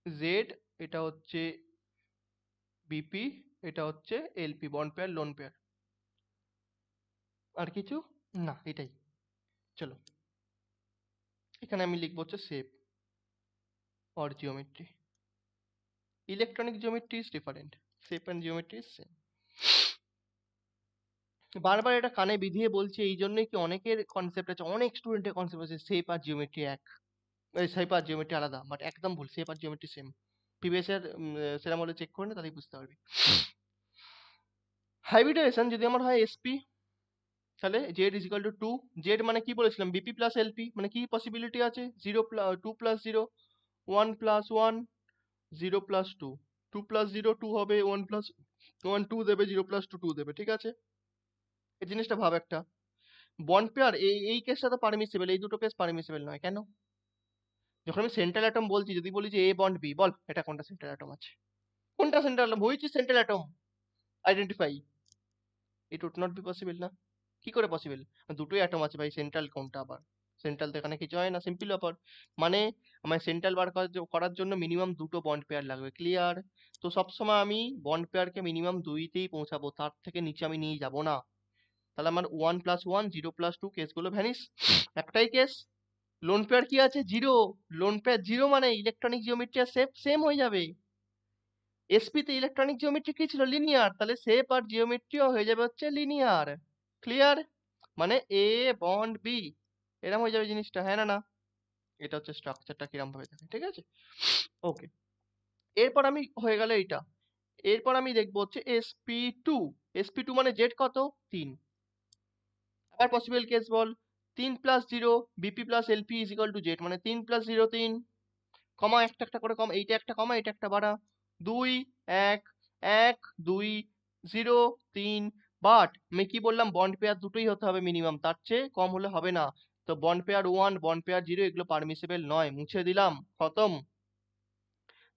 A: জেড, এটা হচ্ছে বিপি, এটা হচ্ছে LP, bond pair lone pair. আর কিছু না, এটাই। চলো এখানে আমি লিখবো হচ্ছে shape or geometry. Electronic geometry is different, shape and geometry is same. বারবার এটা কানে বিধিয়ে বলছি এই জন্যই কি অনেকের কনসেপ্ট আছে, অনেক স্টুডেন্টের কনসেপ্ট আছে শেপ আর জিওমেট্রি এক, এই শেপ আর জিওমেট্রি আলাদা, বাট একদম ভুল, শেপ আর জিওমেট্রি সেম। প্রিভিয়াস ইয়ার সেরকম হলে চেক করে নে, তাহলেই বুঝতে পারবি। হাইব্রিডাইজেশন যদি আমার হয় এসপি, তাহলে Z is equal to two, Z মানে কি বলেছিলাম, বিপি প্লাস এলপি, মানে কি পসিবিলিটি আছে, zero two plus zero, one plus one, zero plus two, two plus zero two হবে, ওয়ান প্লাস ওয়ান টু দেবে, জিরো প্লাস টু টু দেবে, ঠিক আছে। এই জিনিসটা ভাব একটা বন্ড পেয়ার, এই কেসটা তো পারমিসিবল, এই দুটো কেস পারমিসিবল নয় কেন? যখন আমি সেন্ট্রাল অ্যাটম বলছি, যদি বলি যে এ বন্ড বি, বল এটা কোনটা সেন্ট্রাল অ্যাটম আছে, কোনটা central atom, which is central atom, identify. It would not be possible না, কি করে পসিবল? দুটোই অ্যাটম আছে ভাই, সেন্ট্রাল কোনটা আবার? সেন্ট্রাল তো এখানে কিছু হয় না, সিম্পল ব্যাপার। মানে আমার সেন্ট্রাল বার করার জন্য মিনিমাম দুটো বন্ড পেয়ার লাগবে, ক্লিয়ার? তো সবসময় আমি বন্ড পেয়ারকে মিনিমাম দুইতেই পৌঁছাবো, তার থেকে নিচে আমি নিয়ে যাব না। তাহলে আমার one plus one, zero plus two কেসগুলো ভ্যানিশ, একটাই কেস। লোন পেয়ার কি আছে, জিরো। লোন পেয়ার জিরো মানে ইলেকট্রনিক জিওমেট্রি আর শেপ সেম হয়ে যাবে। এসপি তে ইলেকট্রনিক জিওমেট্রি কি ছিল, লিনিয়ার, তাহলে শেপ আর জিওমেট্রিও হয়ে যাবে হচ্ছে লিনিয়ার, ক্লিয়ার? মানে এ বন্ড বি, এরকম হয়ে যাবে জিনিসটা, হ্যাঁ না না? এটা হচ্ছে স্ট্রাকচারটা কিরম ভাবে থাকে, ঠিক আছে। ওকে, এরপর আমি হয়ে গেল এইটা, এরপর আমি দেখবো হচ্ছে এসপি টু। এসপি টু মানে জেড কত, তিন। আবার পসিবল কেস বল, তিন plus zero, BP plus LP is equal to Z, মানে তিন প্লাস জিরো তিন, কমা একটা একটা করে কম, এইটা একটা কমা, এটা একটা বাড়া, দুই, এক, এক, দুই, জিরো, তিন। বাট আমি কি বললাম, বন্ড পেয়ার দুটোই হতে হবে মিনিমাম, তার চেয়ে কম হলে হবে না। তো bond pair one, bond pair zero, এগুলো পারমিসিবল নয়, মুছে দিলাম, খতম।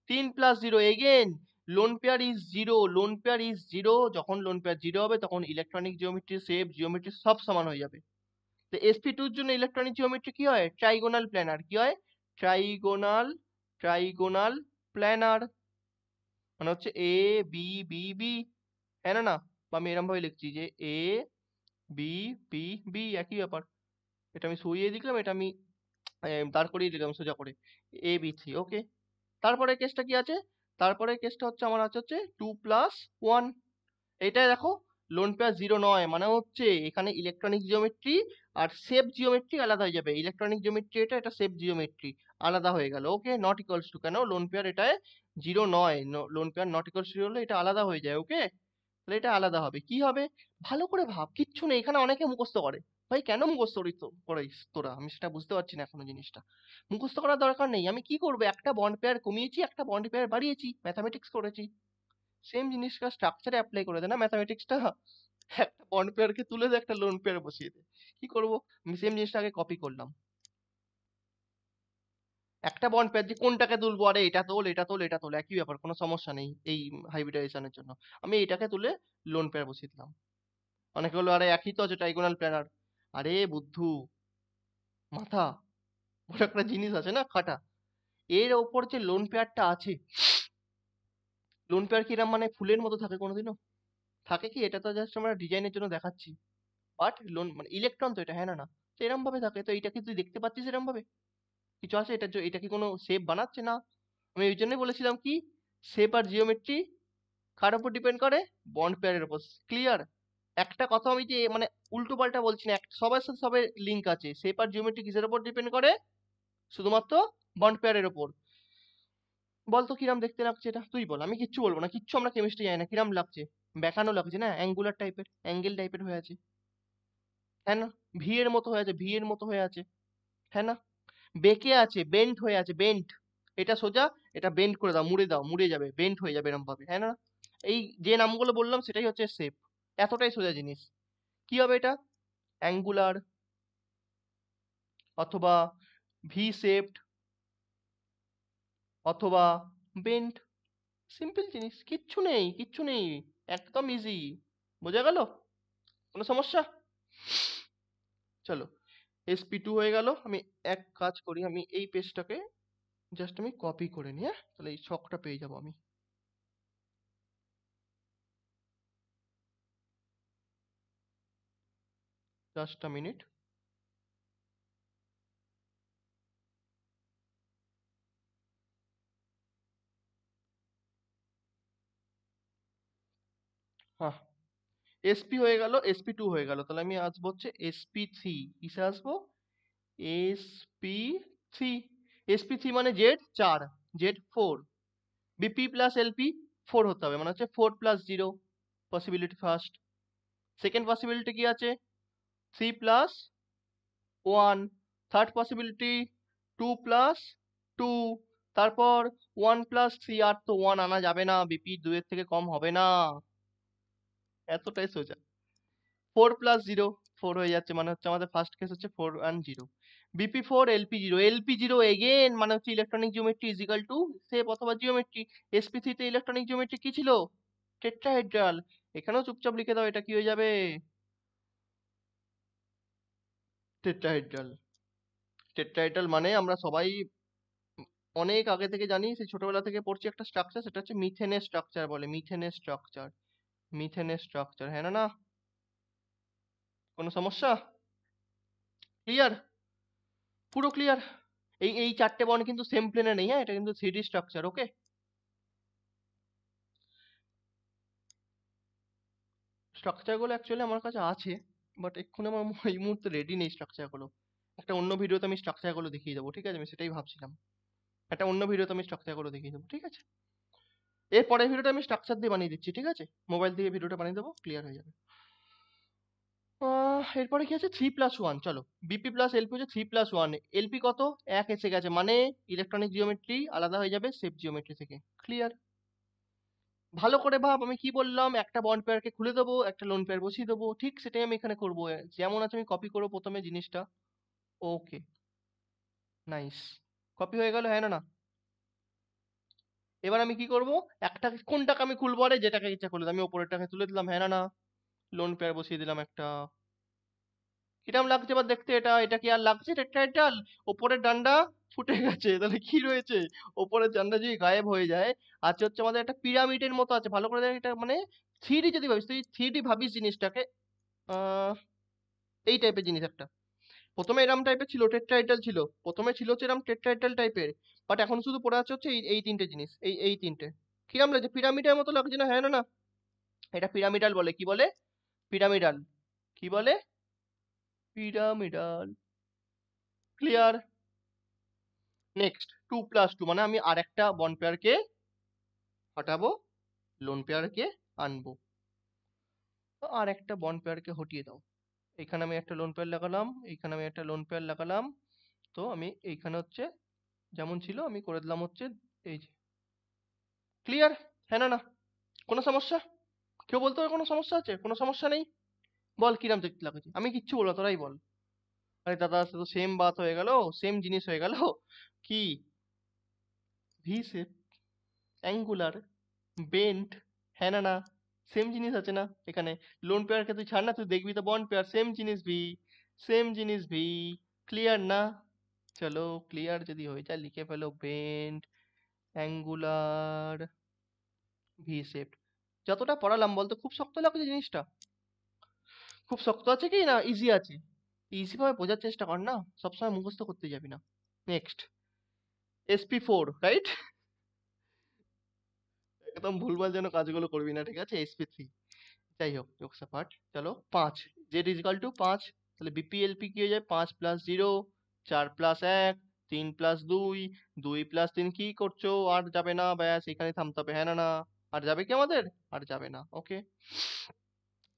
A: তিন plus zero again, lone pair is zero, lone pair is zero, যখন লোন পেয়ার জিরো হবে তখন ইলেকট্রনিক জিওমেট্রি, শেপ, জিওমেট্রি সব সমান হয়ে যাবে। তো এসপি টুর জন্য ইলেকট্রনিক জিওমেট্রি কি হয়, ট্রাইগোনাল প্ল্যানার, কি হয়, ট্রাইগোনাল, ট্রাইগোনাল প্ল্যানার, মানে হচ্ছে এ বি বি বি, হ্যাঁ না না? বা আমি এরকম ভাবে লিখছি যে এ বি বি বি, একই ব্যাপার। এটা আমি সরিয়ে দিলাম, এটা আমি দাঁড় করিয়ে দিলাম সোজা করে, এ বি থ্রি, ওকে। তারপরে কেসটা কি আছে, তারপরে কেসটা হচ্ছে আমার আছে হচ্ছে টু প্লাস ওয়ান। এটা দেখো, লোন পেয়ার জিরো নয়, মানে হচ্ছে এখানে ইলেকট্রনিক জিওমেট্রি আর শেপ জিওমেট্রি আলাদা হয়ে যাবে, ইলেকট্রনিক জিওমেট্রি এটা, এটা শেপ জিওমেট্রি আলাদা হয়ে গেল, ওকে। নট ইকুয়ালস টু, কেন লোন পেয়ার এটায় জিরো নয়, lone pair not equals to হলে এটা আলাদা হয়ে যায়, ওকে। তাহলে এটা আলাদা হবে, কি হবে, ভালো করে ভাব, কিচ্ছু নেই এখানে, অনেকে মুখস্থ করে। ভাই কেন মুখস্থ করিস তোরা, আমি সেটা বুঝতে পারছি না এখনো জিনিসটা। মুখস্থ করার দরকার নেই, আমি কি করবো, একটা বন্ড পেয়ার কমিয়েছি, একটা বন্ড পেয়ার বাড়িয়েছি, ম্যাথামেটিক্স করেছি, সেম জিনিসটা স্ট্রাকচারে অ্যাপ্লাই করে দে না ম্যাথামেটিক্সটা। একটা বন্ড পেয়ারকে তুলে দে, একটা লোন পেয়ার বসিয়ে দে, কি করবো, আমি সেম জিনিসটা আগে কপি করলাম। একটা বন্ড পেয়ার যে কোনটাকে তুলবো, আরে এটা তোল, এটা তোল, এটা তোল, একই ব্যাপার, কোনো সমস্যা নেই এই হাইব্রিডাইজেশনের জন্য। আমি এটাকে তুলে লোন পেয়ার বসিয়ে দিলাম। অনেকে বললো আরে একই তো আছে ট্রাইগোনাল প্ল্যানার, আরে বুদ্ধু মাথা, বড় একটা জিনিস আছে না খাটা, এর ওপর যে লোন পেয়ারটা আছে, লোন পেয়ার কিরাম মানে ফুলের মতো থাকে কোনোদিনও, থাকে কি, এটা তো জাস্ট আমরা ডিজাইনের জন্য দেখাচ্ছি, বাট লোন মানে ইলেকট্রন তো এটা, হ্যাঁ না না? তো এরম ভাবে থাকে, তো এটা কি তুই দেখতে পাচ্ছিস এরম ভাবে কিছু আছে, এটা কি কোনো শেপ বানাচ্ছে না? আমি ওই জন্যই বলেছিলাম কি, শেপ আর জিওমেট্রি কার উপর ডিপেন্ড করে, বন্ড পেয়ারের উপর, ক্লিয়ার? একটা কথা আমি যে মানে উল্টো পাল্টা বলছি না, সবার সাথে সবের লিঙ্ক আছে, শেপ আর জিওমেট্রি কিসের উপর ডিপেন্ড করে, শুধুমাত্র বন্ড পেয়ারের উপর। বল তো কিরাম দেখতে লাগছে এটা, তুই বল, আমি কিচ্ছু বলবো না, কিচ্ছু আমরা কেমিস্ট্রি জানি না, কিরাম লাগছে, বেঁকানো লাগছে না, অ্যাঙ্গুলার টাইপের, অ্যাঙ্গেল টাইপের হয়ে আছে, হ্যাঁ না? ভি এর মতো হয়ে আছে, ভি এর মতো হয়ে আছে, হ্যাঁ না? বেঁকে আছে, বেন্ট হয়ে আছে, বেন্ট, এটা সোজা, এটা বেন্ড করে দাও, মুড়ে দাও, মুড়ে যাবে, বেন্ট হয়ে যাবে এরকম ভাবে, হ্যাঁ না? এই যে নামগুলো বললাম সেটাই হচ্ছে শেপ, এতটাই সোজা জিনিস। কি হবে এটা, অ্যাঙ্গুলার, অথবা ভি শেপড, অথবা বেন্ট, সিম্পল জিনিস, কিচ্ছু নেই, কিচ্ছু নেই, একদম ইজি, বোঝা গেল? কোনো সমস্যা? চলো, এসপি টু হয়ে গেল। আমি এক কাজ করি, আমি এই পেজটাকে জাস্ট আমি কপি করে নিই, হ্যাঁ, তাহলে এই ছকটা পেয়ে যাবো আমি। Just a minute. হ্যাঁ, এসপি হয়ে গেল, sp2 হয়ে গেল, তাহলে আমি আসবো হচ্ছে sp3। কিসে আসবো? sp3। sp3 মানে Z 4, Z 4, BP plus LP 4 হতে হবে, মানে হচ্ছে 4 plus 0, possibility first. Second possibility কি আছে? 3 প্লাস 1। Third possibility 2 plus 2। তারপর 1 প্লাস 3, আর তো 1 আনা যাবে না, বিপি 2 এর থেকে কম হবে না, এতটাই সোজা। 4 প্লাস 0, 4 হয়ে যাচ্ছে, মানে হচ্ছে আমাদের ফার্স্ট কেস হচ্ছে 4 and 0। BP 4 LP 0, LP 0 again মানে হচ্ছে electronic geometry is equal to shape অথবা জিওমেট্রি। sp3 তে ইলেকট্রনিক জিওমেট্রি কি ছিল? টেট্রাহেড্রাল। এখানেও চুপচাপ লিখে দাও, এটা কি হয়ে যাবে? টেট্রাহেড্রাল। টেট্রাহেড্রাল মানে আমরা সবাই অনেক আগে থেকে জানি, সেই ছোটবেলা থেকে পড়ছি একটা স্ট্রাকচার, সেটা হচ্ছে মিথেনের স্ট্রাকচার বলে, মিথেনের স্ট্রাকচার, মিথেনের স্ট্রাকচার, হ্যাঁ না না? কোনো সমস্যা? ক্লিয়ার? পুরো ক্লিয়ার? এই চারটে বন্ড কিন্তু সেম প্লেনে নেই, হ্যাঁ, এটা কিন্তু 3D স্ট্রাকচার, ওকে? স্ট্রাকচারগুলো অ্যাকচুয়ালি আমার কাছে আছে, বাট এক্ষুনি আমার এই মুহূর্তে রেডি নেই স্ট্রাকচারগুলো। একটা অন্য ভিডিওতে আমি স্ট্রাকচারগুলো দেখিয়ে দেবো, ঠিক আছে? আমি সেটাই ভাবছিলাম, একটা অন্য ভিডিওতে আমি স্ট্রাকচারগুলো দেখিয়ে দেবো, ঠিক আছে? এর পরের ভিডিওটা আমি স্ট্রাকচার দিয়ে বানিয়ে দিচ্ছি, ঠিক আছে? মোবাইল থেকে ভিডিওটা বানিয়ে দেবো, ক্লিয়ার হয়ে যাবে। এরপরে কি আছে? 3+1, চলো। বিপি প্লাস এলপি হচ্ছে 3+1, এলপি কত? 1 এসে গেছে, মানে ইলেকট্রনিক জিওমেট্রি আলাদা হয়ে যাবে শেপ জিওমেট্রি থেকে, ক্লিয়ার? ভালো করে ভাব, আমি কি বললাম, একটা বন্ড পেয়ারকে খুলে দেবো, একটা লোন পেয়ার বসিয়ে দেবো, ঠিক সেটাই আমি এখানে করবো, যেমন আছে আমি কপি করবো প্রথমে জিনিসটা। ওকে, নাইস, কপি হয়ে গেল, হ্যাঁ না না? এবার আমি কি করব? একটা কোনটাকে আমি খুলবো? আরে যেটাকে ইচ্ছা খুলে দিলাম, আমি ওপরেরটাকে তুলে দিলাম, হ্যাঁ না না? লোন পেয়ার বসিয়ে দিলাম একটা। কিরম লাগছে এবার দেখতে এটা? এটা কি আর লাগছে টেট্রাহেড্রাল? ওপরের ডান্ডা ফুটে গেছে, তাহলে কি রয়েছে? ওপরের ডান্ডা যদি গায়েব হয়ে যায়, আছে হচ্ছে আমাদের একটা পিরামিডের মতো আছে, ভালো করে দেখ, এটা মানে 3D যদি ভাবিস, তুই 3D ভাবিস জিনিসটাকে, আহ এই টাইপের জিনিস একটা। প্রথমে এরম টাইপের ছিল, টেট্রাহেড্রাল ছিল, প্রথমে ছিল হচ্ছে এরম টেট্রাহেড্রাল টাইপের, বাট এখন শুধু পড়ে আছে হচ্ছে এই তিনটে জিনিস, এই তিনটে। কিরম লাগছে? পিরামিডের মতো লাগছে না, হ্যাঁ না না? এটা পিরামিডাল বলে, কি বলে? পিরামিডাল। কি বলে? পিরামিডাল। ক্লিয়ার? নেক্সট 2+2, মানে আমি আরেকটা বন্ড পেয়ারকে হটাবো, লোন পেয়ারকে আনবো। তো আর একটা বন্ড পেয়ারকে হটিয়ে দাও, এখানে আমি একটা লোন পেয়ার লাগালাম, এইখানে আমি একটা লোন পেয়ার লাগালাম, তো আমি এইখানে হচ্ছে যেমন ছিল আমি করে দিলাম হচ্ছে এই যে, ক্লিয়ার? হ্যাঁ না না? কোনো সমস্যা? কেউ বলতে হবে কোনো সমস্যা আছে? কোনো সমস্যা নেই? বল কিরাম দেখতে লাগছে, আমি কিচ্ছু বলবো না, তোরাই বল। আরে দাদা, সে তো সেম বাত হয়ে গেল, সেম জিনিস হয়ে গেল। কি? ভি শেপ, অ্যাঙ্গুলার, বেন্ট, হ্যাঁ না না? সেম জিনিস আছে না এখানে? লোন পেয়ারকে তুই ছাড় না, তুই দেখবি তো বন্ড পেয়ার, সেম জিনিস ভি, সেম জিনিস ভি। ক্লিয়ার না? চলো, ক্লিয়ার যদি হয়ে যায় লিখে ফেলো, বেন্ট, অ্যাঙ্গুলার, ভি শেপ। যতটা পড়ালাম বলতো, খুব শক্ত লাগছে জিনিসটা? খুব শক্ত আছে কি না ইজি আছে? ইজি ভাবে বোঝার চেষ্টা কর না, সবসময় মুখস্থ করতে যাবি না। Next sp4, right? একদম ভুলভাল যেন কাজগুলো করবি না, ঠিক আছে? sp3। যাই হোক, জোকস অ্যাপার্ট, চলো 5, জেড ইজ ইকাল টু 5, তাহলে বিপিএলপি কি হয়ে যায়? 5+0, 4+1, 3+2, 2+3, কি করছো? আর যাবে না, ব্যাস এখানে থামতে হবে, হ্যাঁ না না? আর যাবে কি আমাদের? আর যাবে না, ওকে?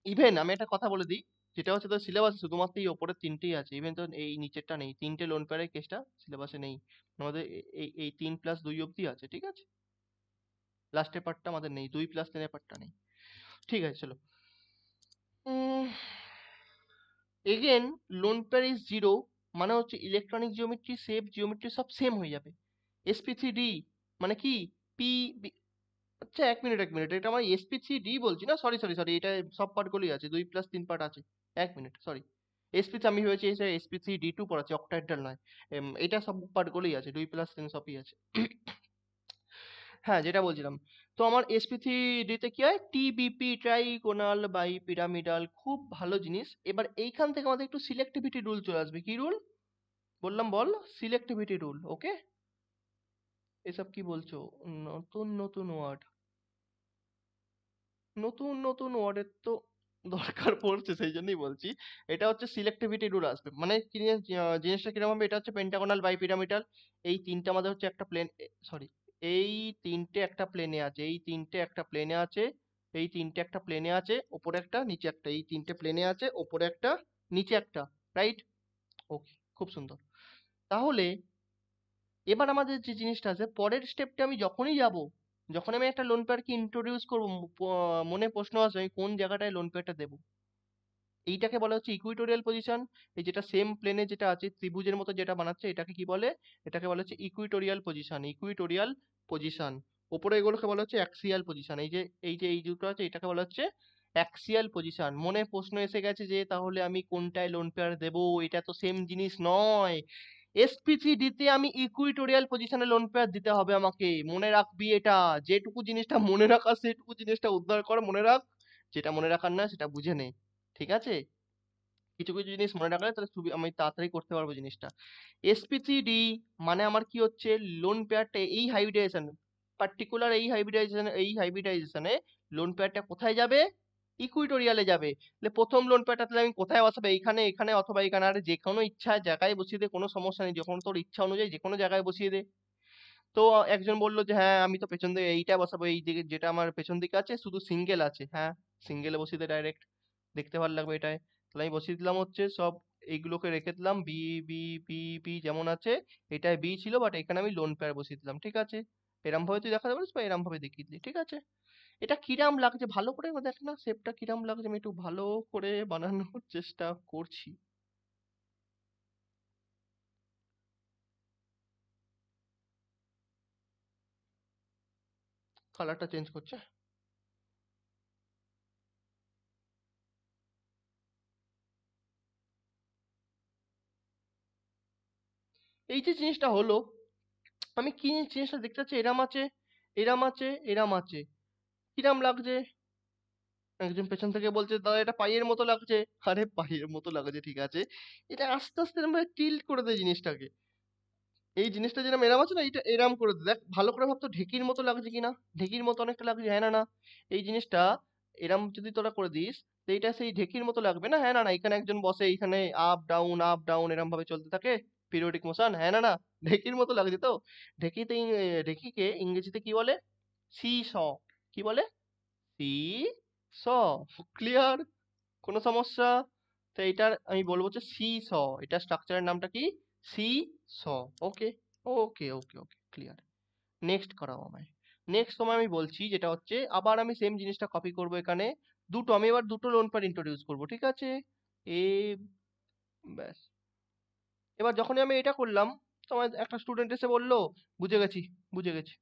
A: ইভেন আমি একটা কথা বলে দিই, যেটা হচ্ছে তোর সিলেবাসে শুধুমাত্র এই ওপরের তিনটেই আছে, ইভেন তো এই নিচেরটা নেই, তিনটে লোন পেয়ারের কেসটা সিলেবাসে নেই, আমাদের এই 3+2 অব্দি আছে, ঠিক আছে? লাস্টের পার্টটা আমাদের নেই, 2+3 পার্টটা নেই, ঠিক আছে? চলো, again lone pair is zero, মানে হচ্ছে ইলেকট্রনিক জিওমেট্রি, শেপ জিওমেট্রি সব সেম হয়ে যাবে। sp3d মানে কি? পি, আচ্ছা, এক মিনিট, এটা আমার sp3d বলছি না, সরি সরি সরি, এটা সব পার্টগুলোই আছে, 2+3 পার্ট আছে। এক মিনিট, সরি, আমি ভেবেছি sp3d2 পড়াচ্ছি, অক্টাহেড্রাল নয়। এটা সব পার্টগুলোই আছে, 2+3 সবই আছে। হ্যাঁ, যেটা বলছিলাম, তো আমার sp3d তে কি হয়? টিবিপি, ট্রাইগোনাল বাই পিরামিডাল, খুব ভালো জিনিস। এবার এইখান থেকে আমাদের একটু সিলেক্টিভিটি রুল চলে আসবে। কি রুল বললাম বল? সিলেক্টিভিটি রুল, ওকে? এসব কি বলছো? নতুন নতুন ওয়ার্ড, নতুন নতুন ওয়ার্ডের তো দরকার পড়ছে সেই জন্যই বলছি। এটা হচ্ছে সিলেক্টিভিটি রুল আসবে, মানে কি জিনিসটা কিরকম হবে, এটা হচ্ছে পেন্টাগোনাল বাই পিরামিডাল। এই তিনটে আমাদের হচ্ছে একটা প্লেন, সরি, এই তিনটে একটা প্লেনে আছে, এই তিনটে একটা প্লেনে আছে, এই তিনটে একটা প্লেনে আছে, ওপরে একটা নিচে একটা, এই তিনটে প্লেনে আছে, ওপরে একটা নিচে একটা, রাইট? ওকে, খুব সুন্দর। তাহলে এবার আমাদের যে জিনিসটা আছে, পরের স্টেপটা আমি যখনই যাব, যখন আমি একটা লোন পেয়ারকে ইন্ট্রোডিউস করবো, মনে প্রশ্ন আসবে আমি কোন জায়গাটায় লোন পেয়ারটা দেবো। এইটাকে বলা হচ্ছে ইকুইটোরিয়াল পজিশন। এই যেটা সেম প্লেনে যেটা আছে ত্রিভুজের মতো যেটা বানাচ্ছে, এটাকে কি বলে? এটাকে বলা হচ্ছে ইকুইটোরিয়াল পজিশন, ইকুইটোরিয়াল পজিশন। ওপরে এগুলোকে বলা হচ্ছে অ্যাক্সিয়াল পজিশন। এই যে এই দুটো আছে, এটাকে বলা হচ্ছে অ্যাক্সিয়াল পজিশন। মনে প্রশ্ন এসে গেছে যে তাহলে আমি কোনটায় লোন পেয়ার দেবো, এটা তো সেম জিনিস নয়। এসপিসিডি তে আমি ইকুইটোরিয়াল পজিশনে লোন পেয়ার দিতে হবে আমাকে, মনে রাখবি এটা। যেটুকু জিনিসটা মনে রাখা সেটুকু জিনিসটা উদ্ধার কর, মনে রাখ। যেটা মনে রাখার না সেটা বুঝে নে, ঠিক আছে? কিছু কিছু জিনিস মনে রাখলে তাহলে আমি তাড়াতাড়ি করতে পারবো জিনিসটা। এসপিসিডি মানে আমার কি হচ্ছে, লোন পেয়ারটা এই হাইব্রিডাইজেশন, পার্টিকুলার এই হাইব্রিডাইজেশনে লোন পেয়ারটা কোথায় যাবে? ইকুইটোরিয়ালে যাবে। তাহলে প্রথম লোন পেয়ারটা তাহলে আমি কোথায় বসাবো? এইখানে, এখানে, অথবা এখানে। আর যে কোনো ইচ্ছা জায়গায় বসিয়ে দে, কোনো সমস্যা নেই, যখন তোর ইচ্ছা অনুযায়ী যে কোনো জায়গায় বসিয়ে দে। তো একজন বলল যে হ্যাঁ আমি তো পেছন দিকে এইটা বসাবো, এই দিকে যেটা আমার পেছন দিকে আছে শুধু সিঙ্গেল আছে। হ্যাঁ, সিঙ্গেলে বসিয়ে দে ডাইরেক্ট, দেখতে ভালো লাগবে এটাই। তাহলে আমি বসিয়ে দিলাম হচ্ছে সব, এইগুলোকে রেখে দিলাম বি, বি, বি, বি যেমন আছে। এটাই বি ছিল, বাট এখানে আমি লোন পেয়ার বসিয়ে দিলাম, ঠিক আছে? এরম ভাবে তুই দেখাতে পারিস বা এরম ভাবে দেখিয়ে দিলি, ঠিক আছে? এটা কিরাম লাগছে ভালো করে দেখ না, শেপটা কিরাম লাগছে, আমি একটু ভালো করে বানানোর চেষ্টা করছি। কালারটা চেঞ্জ করছে। এই যে জিনিসটা হলো, আমি কি জিনিসটা দেখতে পাচ্ছি, এরাম আছে, এরাম আছে, এরাম আছে, কিরাম লাগছে? একজন পেছন থেকে বলছে দাদা এটা পাইয়ের মতো লাগছে। আরে পাইয়ের মতো লাগছে, ঠিক আছে, এটা আস্তে আস্তে আমরা টিল্ট করে দেয় জিনিসটাকে। এই জিনিসটা যেরকম এরাম আছে না, এটা এরাম করে দে। দেখ ভালো করে ভাব তো ঢেকির মতো লাগছে কিনা, ঢেকির মতো অনেকটা লাগছে, হ্যাঁ না না? এই জিনিসটা এরাম যদি তোরা করে দিস, তো এটা সেই ঢেকির মতো লাগবে না, হ্যাঁ না না? এখানে একজন বসে, এইখানে আপ ডাউন এরম ভাবে চলতে থাকে, পিরিয়ডিক মোশন, হ্যাঁ না না? ঢেকির মতো লাগছে তো। ঢেকিতে ঢেকিকে ইংরেজিতে কি বলে? সি স। কি বলে? সি স। ক্লিয়ার? কোনো সমস্যা? তো এটার আমি বলবো হচ্ছে সি স। এটা স্ট্রাকচারের নামটা কি? সি স। ওকে, ওকে, ওকে, ওকে, ক্লিয়ার। নেক্সট করাও আমায়। নেক্সট তোমায় আমি বলছি যেটা হচ্ছে, আবার আমি সেম জিনিসটা কপি করব এখানে। আমি এবার দুটো লোন পার ইন্ট্রোডিউস করব, ঠিক আছে? এ, ব্যাস। এবার যখনই আমি এটা করলাম, তোমার একটা স্টুডেন্ট এসে বললো বুঝে গেছি, বুঝে গেছি।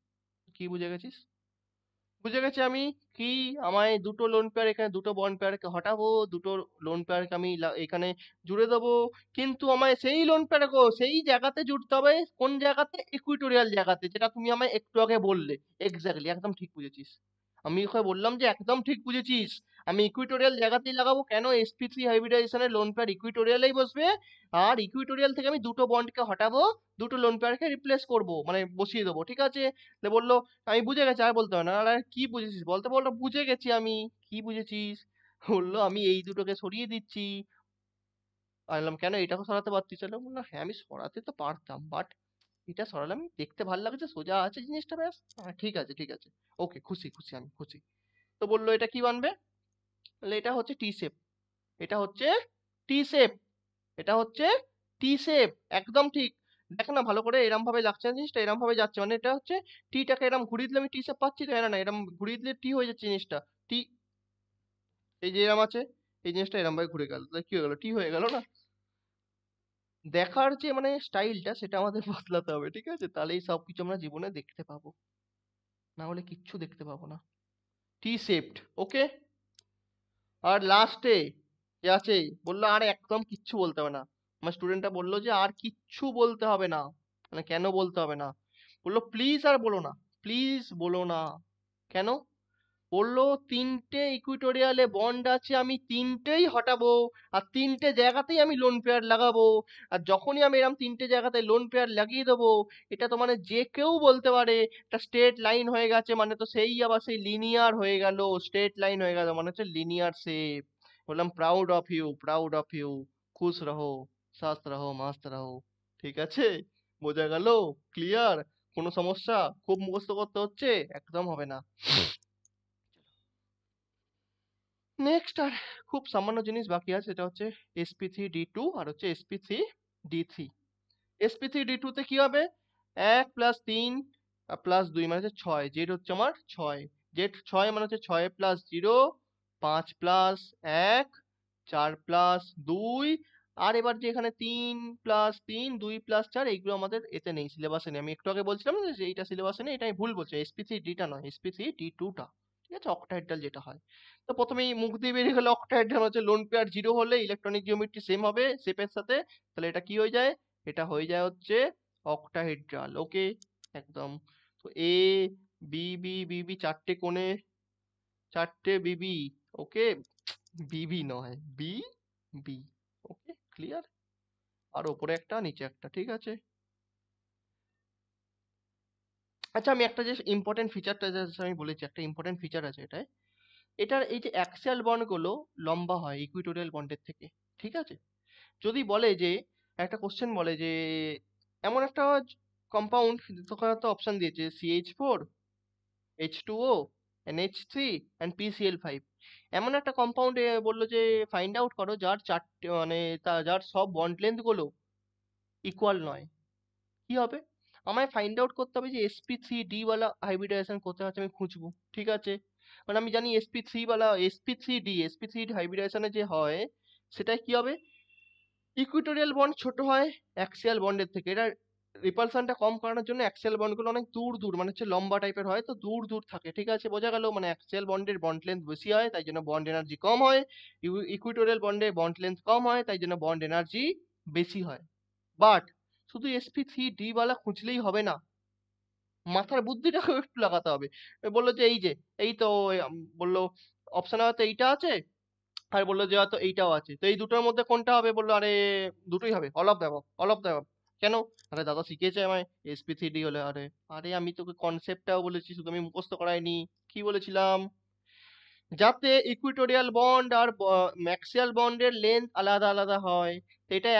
A: কি বুঝে গেছিস? বুঝে গেছি আমি কি, আমায় দুটো লোন পেয়ার, এখানে দুটো বন্ড পেয়ারকে হটাবো, দুটো লোন পেয়ারকে আমি এখানে জুড়ে দেবো। কিন্তু আমায় সেই লোন পেয়ারকে সেই জায়গাতে জুড়তে হবে, কোন জায়গাতে? ইকুইটোরিয়াল জায়গাতে, যেটা তুমি আমায় একটু আগে বললে। এক্স্যাক্টলি, একদম ঠিক বুঝেছিস। আমি ওকে বললাম যে একদম ঠিক বুঝেছিস, আমি ইকুইটোরিয়াল জায়গাতেই লাগাবো। কেন? sp3 হাইব্রিডাইজেশনের লোন পেয়ার ইকুইটোরিয়ালেই বসবে। আর ইকুইটোরিয়াল থেকে আমি দুটো বন্ডকে হটাবো, দুটো লোন পেয়ারকে রিপ্লেস করবো, মানে বসিয়ে দেবো, ঠিক আছে? তো বললো আমি বুঝে গেছি, আর বলতে হবে না। আর আর কি বুঝেছিস বলতে, বললো বুঝে গেছি আমি। কি বুঝেছিস? বললো আমি এই দুটোকে সরিয়ে দিচ্ছি। আমি বললাম কেন, এটাকে সরাতে পারতিস? তাহলে বললো হ্যাঁ আমি সরাতে তো পারতাম, বাট এটা সরালাম, দেখতে ভালো লাগছে, সোজা আছে জিনিসটা, ব্যাস। হ্যাঁ ঠিক আছে, ঠিক আছে, ওকে, খুশি খুশি, আমি খুশি। তো বললো এটা কি বানবে? বললো এটা হচ্ছে টি শেপ, এটা হচ্ছে টি শেপ, এটা হচ্ছে টি শেপ। একদম ঠিক। দেখ না ভালো করে, এরম ভাবে লাগছে না জিনিসটা, এরম ভাবে যাচ্ছে, মানে এটা হচ্ছে টিটাকে এরম ঘুরিয়ে দিলে আমি টি শেপ পাচ্ছি তো, হ্যাঁ না না? এরম ঘুরিয়ে দিলে টি হয়ে যাচ্ছে জিনিসটা। টি, এই যে এরম আছে, এই জিনিসটা এরম ভাবে ঘুরে গেল, তাহলে কি হয়ে গেল? টি হয়ে গেল না? দেখার যে মানে স্টাইলটা সেটা আমাদের বদলাতে হবে, ঠিক আছে? তাহলেই সবকিছু আমরা জীবনে দেখতে পাবো, না হলে কিচ্ছু দেখতে পাবো না। টি শেপড, ওকে। আর লাস্টে যে আছে, বললো আর একদম কিচ্ছু বলতে হবে না। আমার স্টুডেন্টটা বললো যে আর কিচ্ছু বলতে হবে না। মানে কেন বলতে হবে না? বললো প্লিজ আর বলো না, প্লিজ বলো না। কেন? বললো তিনটে ইকুইটোরিয়ালে বন্ড আছে, আমি তিনটেই হটাবো, আর তিনটে জায়গাতেই আমি লোন পেয়ার লাগাবো। আর যখনই আমি এরকম তিনটে জায়গাতে লোন পেয়ার লাগিয়ে দেবো, এটা তো মানে যে কেউ বলতে পারে একটা স্ট্রেট লাইন হয়ে গেছে, মানে তো সেই আবার সেই লিনিয়ার হয়ে গেল, স্ট্রেট লাইন হয়ে গেল মানে হচ্ছে লিনিয়ার শেপ। বললাম প্রাউড অফ ইউ, খুশ রহো, সাস্ত রহো, মাস্ত রহো। ঠিক আছে, বোঝা গেল? ক্লিয়ার? কোনো সমস্যা? খুব মুখস্থ করতে হচ্ছে? একদম হবে না। নেক্সট আর খুব সামান্য জিনিস বাকি আছে, সেটা হচ্ছে sp3d2 আর হচ্ছে sp3d3। sp3d2 তে কি হবে? 1 প্লাস 3 প্লাস 2 মানে হচ্ছে 6, জেড হচ্ছে আমার 6, জেড 6 মানে হচ্ছে 6 প্লাস 0, 5 প্লাস 1, 4 প্লাস 2। আর এবার যে এখানে 3 প্লাস 3, 2 প্লাস 4, এইগুলো আমাদের এতে নেই, সিলেবাসে নেই। আমি একটু আগে বলছিলাম না যে এইটা সিলেবাসে নেই, এটা আমি ভুল বলছি, sp3d টা নয়, sp3d2টা। ঠিক আছে, অক্টাহেড্রাল যেটা হয়। তো প্রথমেই মুখ দিয়ে বেরিয়ে গেল অক্টাহেড্রাল হচ্ছে লোন পেয়ার 0 হলে ইলেকট্রনিক জিওমেট্রি সেম হবে শেপের সাথে, তাহলে এটা কি হয়ে যায়? এটা হয়ে যায় হচ্ছে অক্টাহেড্রাল। ওকে, একদম। তো A B B B B, চারটে কোণে চারটে বিবি। ওকে, বিবি নয়, বি বি। ওকে, ক্লিয়ার? আর ওপরে একটা নিচে একটা, ঠিক আছে। আচ্ছা, আমি একটা যে ইম্পর্টেন্ট ফিচারটা আমি বলেছি, একটা ইম্পর্টেন্ট ফিচার আছে এটায়। এটার এই যে অ্যাক্সিয়াল বন্ড গুলো লম্বা হয় ইকুইটোরিয়াল বন্ডের থেকে। ঠিক আছে, যদি বলে যে একটা কোশ্চেন বলে যে এমন একটা কম্পাউন্ড, তখন তো অপশন দিয়েছে CH4, H2O, NH3 and PCl5। এমন একটা কম্পাউন্ড বললো যে ফাইন্ড আউট করো যার চারটে মানে যার সব বন্ড লেন্থ গুলো ইকুয়াল নয়। কি হবে? আমায় ফাইন্ড আউট করতে হবে যে sp3d ওয়ালা হাইব্রিডাইজেশন কোথায় আছে, আমি খুঁজবো। ঠিক আছে, মানে আমি জানি sp3 হাইব্রিডাইজেশনে যে হয় সেটাই কি হবে, ইকুইটোরিয়াল বন্ড ছোট হয় অ্যাক্সিয়াল বন্ডের থেকে। এটা রিপালশনটা কম করানোর জন্য অ্যাক্সিয়াল বন্ডগুলো অনেক দূর দূর মানে হচ্ছে লম্বা টাইপের হয়, তো দূর দূর থাকে। ঠিক আছে, বোঝা গেল? মানে অ্যাক্সিয়াল বন্ডের বন্ড লেন্থ বেশি হয়, তাই জন্য বন্ড এনার্জি কম হয়। ইকুইটোরিয়াল বন্ডে বন্ড লেন্থ কম হয়, তাই জন্য বন্ড এনার্জি বেশি হয়। বাট শুধু sp3d ওয়ালা খুঁজলেই হবে না, মাথার বুদ্ধিটাকেও একটু লাগাতে হবে। বললো যে এই যে এই তো বললো অপশনে হয়তো এইটা আছে, আর বললো যে হয়তো এইটাও আছে, তো এই দুটোর মধ্যে কোনটা হবে? বললো আরে দুটোই হবে, all of the above, all of the above. কেন? আরে দাদা শিখিয়েছে আমায় sp3d হলে। আরে আরে আমি তোকে কনসেপ্টটাও বলেছি, শুধু আমি মুখস্থ করাইনি। কি বলেছিলাম? যাতে ইকুইটোরিয়াল বন্ড আর ম্যাক্সিয়াল বন্ডের লেন্থ আলাদা আলাদা হয়। তো এটা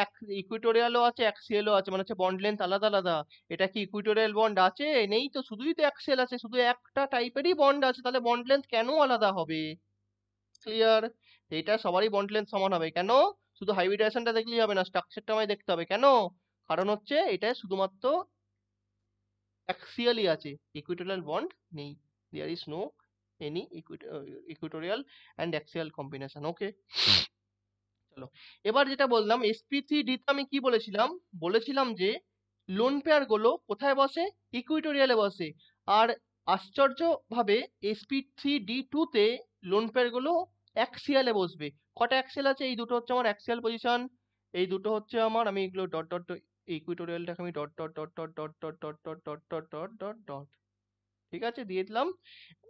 A: ইকুইটোরিয়ালও আছে অ্যাক্সিয়ালও আছে, মানে হচ্ছে বন্ড লেন্থ আলাদা আলাদা। এটা কি ইকুইটোরিয়াল বন্ড আছে? নেই তো, শুধুই তো অ্যাক্সিয়াল আছে, শুধু একটা টাইপেরই বন্ড আছে, তাহলে বন্ড লেন্থ কেন আলাদা হবে? ক্লিয়ার? এটা সবারই বন্ড লেন্থ সমান হবে। কেন? শুধু হাইব্রিডাইজেশনটা দেখলেই হবে না, স্ট্রাকচারটা আমায় দেখতে হবে। কেন? কারণ হচ্ছে এটা শুধুমাত্র অ্যাক্সিয়ালই আছে, ইকুইটোরিয়াল বন্ড নেই। There is no any equatorial and axial combination. Okay, চলো। এবার যেটা বললাম sp3d তে আমি কি বলেছিলাম? বলেছিলাম যে লোন পেয়ার গুলো কোথায় বসে? ইকুইটোরিয়ালে বসে। আর আশ্চর্যভাবে sp3d2 তে লোন পেয়ার গুলো অ্যাক্সিয়ালে বসবে। কটা অ্যাক্সিয়াল আছে? এই দুটো হচ্ছে আমার অ্যাক্সিয়াল পজিশন, এই দুটো হচ্ছে আমার, আমি এগুলো ডট ডট ইকুইটোরিয়ালটাকে আমি dot dot dot dot dot dot dot dot dot dot dot dot dot, ঠিক আছে, দিয়ে দিলাম।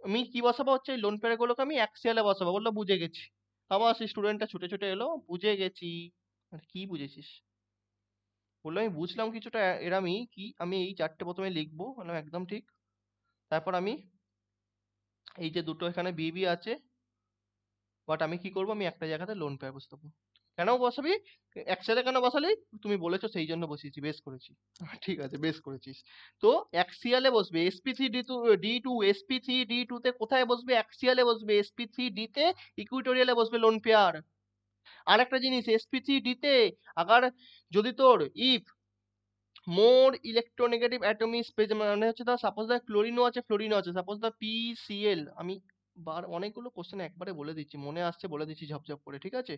A: আমি কি বসাবো? হচ্ছে এই লোন পেয়ার গুলোকে আমি অ্যাক্সিয়ালে বসাবো। বললো বুঝে গেছি। আবার সেই স্টুডেন্টটা ছুটে ছুটে এলো, বুঝে গেছি। আরে কি বুঝেছিস? বললো আমি বুঝলাম কিছুটা এরামই, কি আমি এই চারটে প্রথমে লিখবো। বললাম একদম ঠিক। তারপর আমি এই যে দুটো এখানে বিবি আছে, বাট আমি কি করবো, আমি একটা জায়গাতে লোন পেয়ার বসাবো। কেন বসাবি? একসাথে কেন বসালি? তুমি বলেছো সেই জন্য বসিয়েছি, বেশ করেছি। ঠিক আছে, বেশ করেছিস। তো অ্যাক্সিয়ালে বসবে sp3d2, sp3d2 তে কোথায় বসবে? অ্যাক্সিয়ালে বসবে। sp3d তে ইকুইটোরিয়ালে বসবে লোন পেয়ার। আর একটা জিনিস, sp3d তে আগার যদি তোর if more electronegative atom is present, মানে হচ্ছে ধর সাপোজ ধর ফ্লোরিনও আছে, সাপোজ ধর PCl, আমি অনেকগুলো কোশ্চেন একবারে বলে দিচ্ছি, মনে আসছে বলে দিচ্ছি ঝপঝপ করে। ঠিক আছে,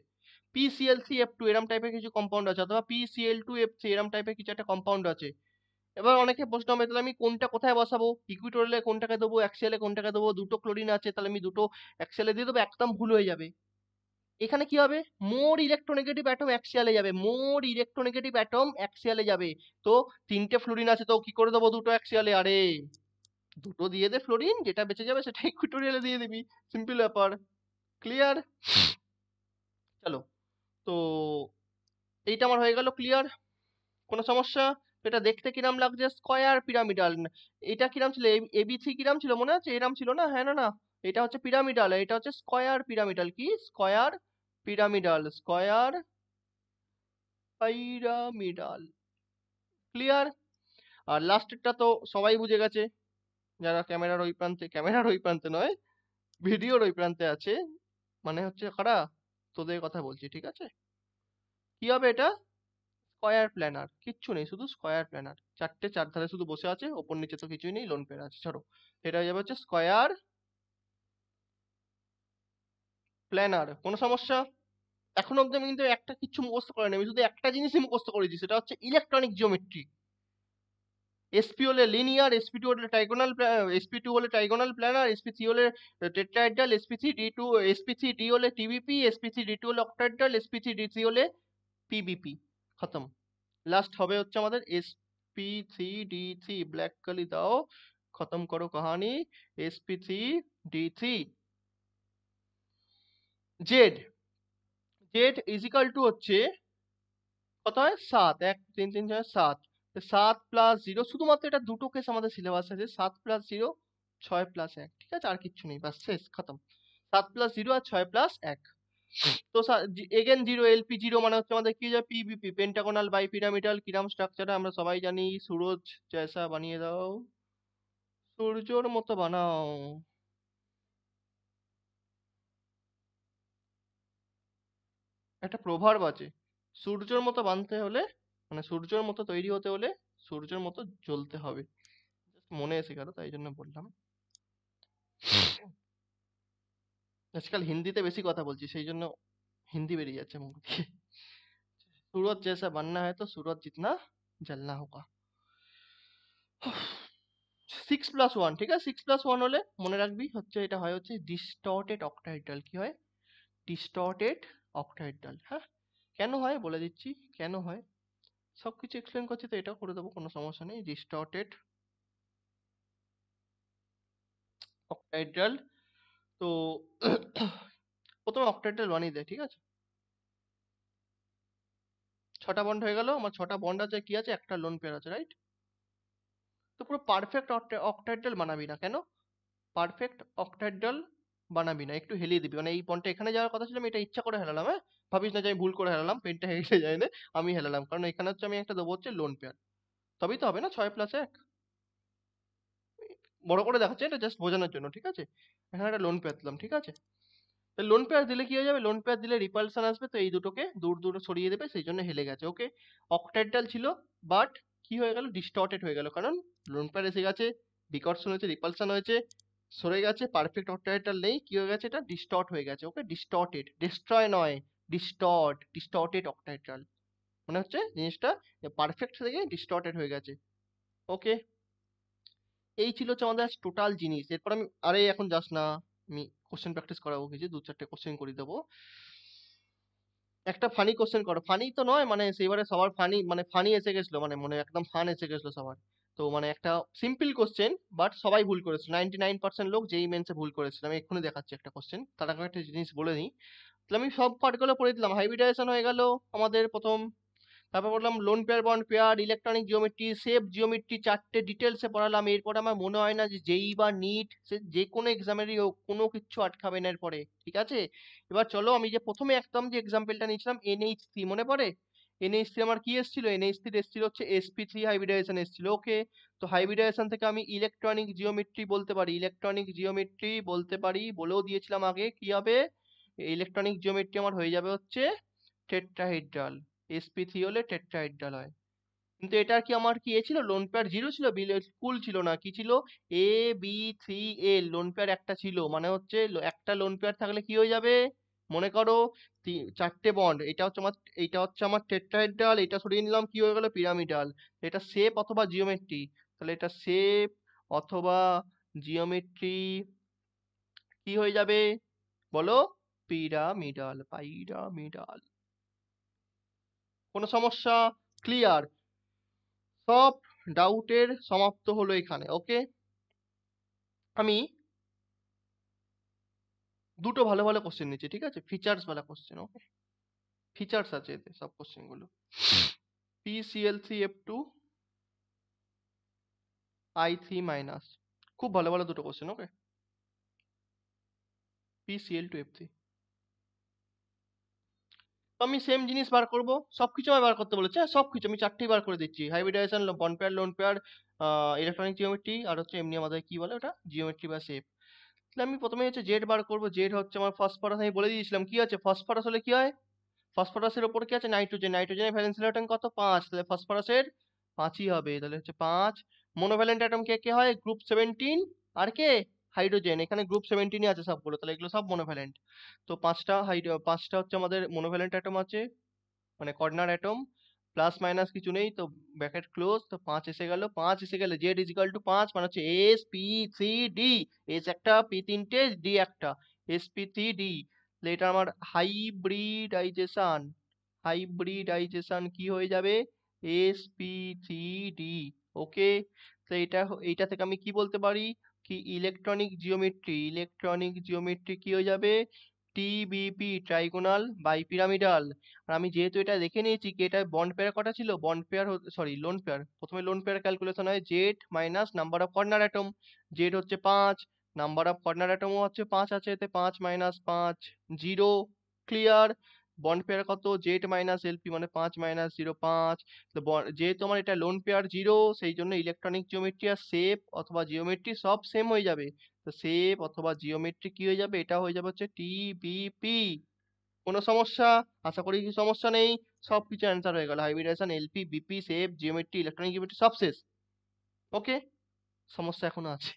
A: PCl3F2 এরম টাইপের কিছু কম্পাউন্ড আছে, অথবা PCl2F3 এরম টাইপের কিছু একটা কম্পাউন্ড আছে। এবার অনেকে প্রশ্ন হবে তাহলে আমি কোনটা কোথায় বসাবো? ইকুইটোরিয়ালে কোনটাকে দেবো, অ্যাক্সিয়ালে কোনটাকে দেবো? দুটো ক্লোরিন আছে, তাহলে আমি দুটো অ্যাক্সিয়ালে দিয়ে দেবো? একদম ভুল হয়ে যাবে। এখানে কি হবে? মোর ইলেকট্রোনেগেটিভ অ্যাটম অ্যাক্সিয়ালে যাবে, মোর ইলেকট্রোনেগেটিভ অ্যাটম অ্যাক্সিয়ালে যাবে। তো তিনটে ফ্লোরিন আছে, তো কি করে দেবো দুটো অ্যাক্সিয়ালে? আরে দুটো দিয়ে দে ফ্লোরিন, যেটা বেঁচে যাবে সেটা ইকুইটোরিয়ালে দিয়ে দিবি। সিম্পল ব্যাপার। ক্লিয়ার? চলো, তো এইটা আমার হয়ে গেল ক্লিয়ার। কোনো সমস্যা? এটা দেখতে কিরাম লাগছে? Square pyramidal. এটা কিরাম ছিল? ABC কিরাম ছিল মনে আছে? এরাম ছিল না? হ্যাঁ না না, এটা হচ্ছে পিরামিডাল, এটা হচ্ছে স্কয়ার পিরামিডাল। কি square pyramidal, square pyramidal. Clear? আর লাস্টেরটা তো সবাই বুঝে গেছে, যারা ক্যামেরার ওই প্রান্তে নয়, ভিডিওর ওই প্রান্তে আছে, মানে হচ্ছে কারা, তোদের কথা বলছি, ঠিক আছে? কি হবে এটা? স্কয়ার প্ল্যানার, কিচ্ছু নেই, শুধু স্কয়ার প্ল্যানার, চারটে চারধারে শুধু বসে আছে, ওপর নিচে তো কিছুই নেই, লোন পেয়ার আছে, ছাড়ো। এটা হয়ে যাবে হচ্ছে স্কয়ার প্ল্যানার। কোনো সমস্যা? এখন অব্দি আমি কিন্তু একটা কিচ্ছু মুখস্থ করিনি, আমি শুধু একটা জিনিসই মুখস্থ করেছি, সেটা হচ্ছে ইলেকট্রনিক জিওমেট্রি। এসপি হলে লিনিয়ার, এসপি টু হলে ট্রাইগোনাল, এসপি টু হলে ট্রাইগোনাল প্ল্যানার, এসপি থ্রি হলে টেট্রাহেড্রাল, এসপি থ্রি ডি হলে TBP, SP three D two হলে octahedral, SP three D three হলে পিবিপি। খতম। লাস্ট হবে হচ্ছে আমাদের SP three D three, black কালি দাও, খতম করো কাহানি। SP three D three, Z, Z is equal to হচ্ছে কত হয়, 7, 1 3 3 6 7, 7+0, শুধুমাত্র এটা দুটো কেস আমাদের সিলেবাস আছে, 7+0, 6+1, ঠিক আছে, আর কিচ্ছু নেই, বাস শেষ, খতম। 7+0 আর 6+1। তো এগেন জিরো, এলপি জিরো মানে হচ্ছে আমাদের কি হয়ে যাবে, পিবিপি, পেন্টাগোনাল বাই পিরামিডাল। কিরাম স্ট্রাকচার আমরা সবাই জানি, সুরজ জয়সা বানিয়ে দাও, সূর্যর মতো বানাও। একটা প্রভাব আছে, সূর্যের মতো বানতে হলে, মানে সূর্যের মতো তৈরি হতে হলে সূর্যের মতো জ্বলতে হবে। Just মনে এসে গেল তাই জন্য বললাম। আজকাল হিন্দিতে বেশি কথা বলছি, সেই জন্য হিন্দি বেরিয়ে যাচ্ছে মুখ দিয়ে। सूरज जैसा बनना है तो सूरज जितना जलना होगा। 6+1, ঠিক আছে, 6+1 হলে মনে রাখবি হচ্ছে এটা হয় হচ্ছে ডিস্টর্টেড অক্টাহেড্রাল। কি হয়? Distorted octahedral. হ্যাঁ, কেন হয় বলে দিচ্ছি, কেন হয় সবকিছু এক্সপ্লেন করছি, তো এটাও করে দেবো, কোনো সমস্যা নেই। ডিস্টর্টেড অক্টাহেড্রাল, তো প্রথমে অক্টাহেড্রাল বানিয়ে দেয়, ঠিক আছে, 6টা বন্ড হয়ে গেল আমার, 6টা বন্ড আছে, কি আছে, একটা লোন পেয়ার আছে, রাইট? তো পুরো পারফেক্ট অক্টাহেড্রাল বানাবি না, কেন পারফেক্ট অক্টাহেড্রাল বানাবি না, একটু হেলিয়ে দিবি, মানে এই পয়েন্টটা এখানে যাওয়ার কথা ছিল, আমি এটা ইচ্ছা করে হেলালাম, হ্যাঁ, ভাবিস না যে আমি ভুল করে হেলালাম, পেনটা হেলে যায় না, আমি হেলালাম, কারণ এখানে হচ্ছে আমি একটা দেবো হচ্ছে লোন পেয়ার, তবেই তো হবে না 6+1, বড় করে দেখাচ্ছে, এটা জাস্ট বোঝানোর জন্য, ঠিক আছে? এখানে একটা লোন পেয়ার দিলাম, ঠিক আছে? লোন পেয়ার দিলে কি হয়ে যাবে, লোন পেয়ার দিলে রিপালশন আসবে, তো এই দুটোকে দূর দূরে সরিয়ে দেবে, সেই জন্য হেলে গেছে, ওকে। অক্টাহেড্রাল ছিল, বাট কি হয়ে গেল, ডিস্টর্টেড হয়ে গেল, কারণ লোন পেয়ার এসে গেছে, বিকর্ষণ হয়েছে, রিপালশন হয়েছে, সরে গেছে, পারফেক্ট অক্টাহেড্রাল নেই, কি হয়ে গেছে, এটা ডিস্টর্ট হয়ে গেছে, ওকে। ডিস্টর্টেড, ডিস্ট্রয় নয়, ডিস্টর্টেড অক্টাহেড্রাল, মানে হচ্ছে জিনিসটা পারফেক্ট থেকে ডিস্টর্টেড হয়ে গেছে, ওকে। এই ছিল হচ্ছে আমাদের টোটাল জিনিস। এরপর আমি, আরে এখন যাস না, আমি কোশ্চেন প্র্যাকটিস করাবো কিছু, 2-4টে কোশ্চেন করে দেবো। একটা ফানি কোশ্চেন করো, ফানি তো নয়, মানে সেইবারে সবার ফানি, মানে ফানি এসে গেছিলো, মানে মনে একদম ফান এসে গেছিলো সবার। তো মানে একটা সিম্পল কোশ্চেন, বাট সবাই ভুল করেছে, 99% লোক যেই মেন্সে ভুল করেছিল। আমি এক্ষুনি দেখাচ্ছি একটা কোশ্চেন, তার আগে একটা জিনিস বলে নিই। তাহলে আমি সব পার্টগুলো পড়ে দিলাম, হাইব্রিডাইজেশন হয়ে গেল আমাদের প্রথম, তারপর বললাম loan pair bond pair, electronic geometry, shape geometry, চারটে ডিটেলসে পড়ালাম। এরপরে আমার মনে হয় না যে যেই বা নিট সে যে কোনো এক্সামেরই হোক কোনো কিচ্ছু আটকাবে না এরপরে, ঠিক আছে? এবার চলো, আমি যে প্রথমে একদম যে এক্সাম্পলটা নিয়েছিলাম NH3, মনে পড়ে? NH3 আমার কি এসেছিল, NH3 এসেছিল হচ্ছে sp3 হাইব্রিডাইজেশন এসেছিল, ওকে। তো হাইব্রিডাইজেশন থেকে আমি ইলেকট্রনিক জিওমেট্রি বলতে পারি, ইলেকট্রনিক জিওমেট্রি বলতে পারি, বলেও দিয়েছিলাম আগে, কি হবে, ইলেকট্রনিক জিওমেট্রি আমার হয়ে যাবে হচ্ছে টেট্রাহেড্রাল, sp3 হলে টেট্রাহেড্রাল হয়। কিন্তু এটা কি আমার কি এ ছিল, লোন পেয়ার জিরো ছিল, স্কুল ছিল না, কি ছিল, A B C L, lone pair একটা ছিল, মানে হচ্ছে একটা লোন পেয়ার থাকলে কি হয়ে যাবে, মনে করো চারটে বন্ড, এটা হচ্ছে আমার, এটা হচ্ছে আমার টেট্রাহেড্রাল, এটা সরিয়ে নিলাম, কি হয়ে গেল, পিরামিডাল। এটা শেপ অথবা জিওমেট্রি, তাহলে এটা শেপ অথবা জিওমেট্রি কি হয়ে যাবে বলো, পিরামিডাল, পিরামিডাল। কোনো সমস্যা? ক্লিয়ার? সব ডাউটের সমাপ্ত হলো এখানে, ওকে। আমি দুটো ভালো ভালো কোশ্চেন নিচ্ছি, ঠিক আছে, ফিচার্স वाला কোশ্চেন, ওকে। ফিচার্স আছে এতে সব কোশ্চেন গুলো। PCl3F2 I3-, খুব ভালো ভালো দুটো কোশ্চেন, ওকে। PCl2F3, তো আমি সেম জিনিস বার করব, সবকিছু আমি বার করতে বলেছে, হ্যাঁ সবকিছু আমি চারটেই বার করে দিচ্ছি, hybridization, bond pair, lone pair, electronic geometry, আর হচ্ছে এমনি আমাদের কি বলে ওটা, জিওমেট্রি বা শেপ। তাহলে আমি প্রথমে হচ্ছে জেড বার করব, জেড হচ্ছে আমার ফসফরাস, আমি বলে দিয়েছিলাম কি আছে, ফসফরাস হলে কি হয়, ফসফরাসের ওপর কি আছে, নাইট্রোজেন, নাইট্রোজেনের ভ্যালেন্স ইলেকট্রন কত, 5, তাহলে ফসফরাসের 5ই হবে, তাহলে হচ্ছে 5। মনোভ্যালেন্ট অ্যাটম কে কে হয়, গ্রুপ 17, আর কে, হাইড্রোজেন, এখানে গ্রুপ 17ই আছে সবগুলো, তাহলে এগুলো সব মনোভ্যালেন্ট। তো 5টা হচ্ছে আমাদের মনোভ্যালেন্ট অ্যাটম আছে, মানে কর্নার অ্যাটম, প্লাস মাইনাস কিছু নেই তো, ব্র্যাকেট ক্লোজ, তো 5 এসে গেল, 5 এসে গেলে জেড ইজ ইকুয়াল টু 5, মানে হচ্ছে S P C D, S একটা, পি তিনটে, ডি একটা, এস পি সি ডি। এটা আমার হাইব্রিডাইজেশন, হাইব্রিডাইজেশন কি হয়ে যাবে, S P C D. Okay, তো এইটা থেকে আমি কি বলতে পারি, কি ইলেকট্রনিক জিওমেট্রি, ইলেকট্রনিক জিওমেট্রি কি হয়ে যাবে, টিবিপি, ট্রাইগোনাল বাইপিরামিডাল। আর আমি যেহেতু এটা দেখে নিয়েছি কি এটা বন্ড পেয়ার কটা ছিল, bond pair, sorry lone pair, প্রথমে লোন পেয়ার ক্যালকুলেশন হয়, Z minus number of corner atom, Z হচ্ছে 5, নাম্বার অফ কর্নার অ্যাটমও হচ্ছে 5 আছে, এতে 5 মাইনাস 5 0, ক্লিয়ার। বন্ড পেয়ার কত, জেড মাইনাস এলপি, মানে 5 মাইনাস 0 5। তো যেহেতু আমার এটা লোন পেয়ার 0, সেই জন্য ইলেকট্রনিক জিওমেট্রি আর শেপ অথবা জিওমেট্রি সব সেম হয়ে যাবে, তো শেপ অথবা জিওমেট্রি কি হয়ে যাবে, এটা হয়ে যাবে হচ্ছে টিবিপি। কোনো সমস্যা, আশা করি কি সমস্যা নেই, সব কিছু অ্যান্সার হয়ে গেল, hybridization, LP, BP, shape, geometry, electronic geometry সব শেষ। ওকে, সমস্যা এখনো আছে,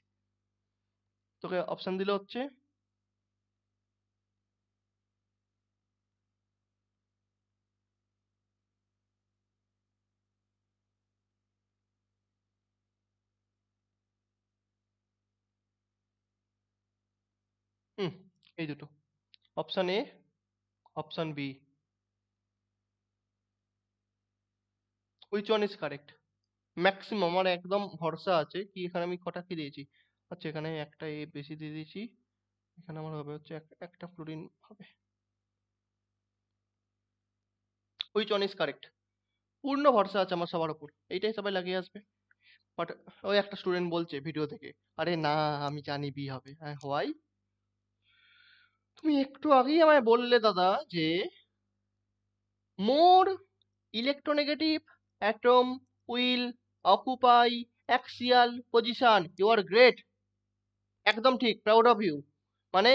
A: তোকে অপশন দিলে হচ্ছে, হুম, এই দুটো, option A, option B, which one is correct, maximum আমার একদম ভরসা আছে, কি এখানে আমি কটা কি দিয়েছি, আচ্ছা এখানে একটা এ বেশি দিয়ে দিয়েছি, এখানে আমার হবে হচ্ছে একটা ফ্লোরিন হবে, হুইচ ওয়ান ইজ কারেক্ট, পূর্ণ ভরসা আছে আমার সবার উপর, এইটাই সবাই লাগিয়ে আসবে। বাট ওই একটা স্টুডেন্ট বলছে ভিডিও থেকে, আরে না আমি জানি বি হবে, হ্যাঁ হোয়াই, তুমি একটু আগেই আমায় বললে দাদা যে more electronegative atom will occupy axial position, you are great, একদম ঠিক, প্রাউড অফ ইউ। মানে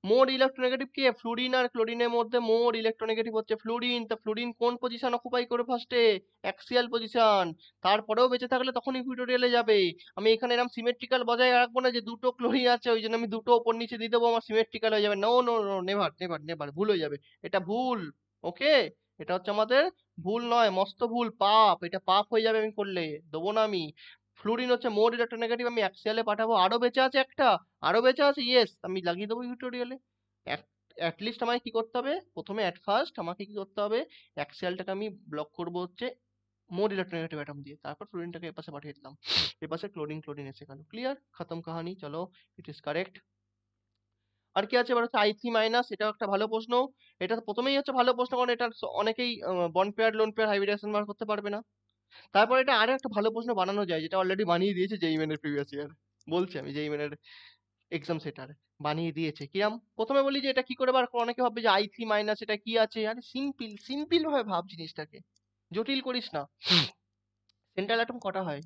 A: মোর ইলেকট্রোনেগেটিভ কি, ফ্লুরিন আর ক্লোরিনের মধ্যে মোর ইলেকট্রোনেগেটিভ হচ্ছে ফ্লুরিন, তা ফ্লুরিন কোন পজিশন অকুপাই করে ফার্স্টে, অ্যাক্সিয়াল পজিশন, তারপরেও বেঁচে থাকলে তখন ইকুইটোরিয়ালে যাবে। আমি এখানে এরকম সিমেট্রিক্যাল বজায় রাখবো না যে দুটো ক্লোরিন আছে ওই জন্য আমি দুটো ওপর নিচে দিয়ে দেবো আমার সিমেট্রিক্যাল হয়ে যাবে, no no no, never never never, ভুল হয়ে যাবে, এটা ভুল। ওকে, এটা হচ্ছে আমাদের ভুল নয়, মস্ত ভুল, পাপ, এটা পাপ হয়ে যাবে আমি করলে, দেবো না আমি। ফ্লুরিন হচ্ছে মোর ইলেকট্রোনেগেটিভ, আমি অ্যাক্সিয়ালে পাঠাবো, আরো বেঁচে আছে একটা, আরো বেঁচে আছে, ইয়েস আমি লাগিয়ে দেবো টিউটোরিয়ালে। অ্যাটলিস্ট আমাকে কি করতে হবে, প্রথমে অ্যাট ফার্স্ট আমাকে কি করতে হবে, অ্যাক্সিয়ালটাকে আমি ব্লক করবো হচ্ছে মোর ইলেকট্রোনেগেটিভ অ্যাটম দিয়ে, তারপর ফ্লোরিনটাকে এপাশে পাঠিয়ে দিলাম, এপাশে ক্লোরিন ক্লোরিন এসে গেল, ক্লিয়ার, খতম কাহানি, চলো, ইট ইজ কারেক্ট। আর কি আছে এবার হচ্ছে আই থ্রি মাইনাস, এটাও একটা ভালো প্রশ্ন, এটা তো প্রথমেই হচ্ছে ভালো প্রশ্ন, কারণ এটা অনেকেই বন্ড পেয়ার লোন পেয়ার হাইব্রিডেশন বার করতে পারবে না। তারপর এটা আরো একটা ভালো প্রশ্ন বানানো যায়, যেটা অলরেডি বানিয়ে দিয়েছে জেই মেনের প্রিভিয়াস ইয়ার, বলছি আমি জেই মেনের এক্সাম সেটার বানিয়ে দিয়েছে, কিরাম, প্রথমে বলি যে এটা কি করে বার করো, অনেকে ভাববে যে আই থ্রি মাইনাস এটা কি আছে, আরে সিম্পল, সিম্পল ভাবে ভাব জিনিসটাকে, জটিল করিস না। সেন্ট্রাল অ্যাটম কটা হয়,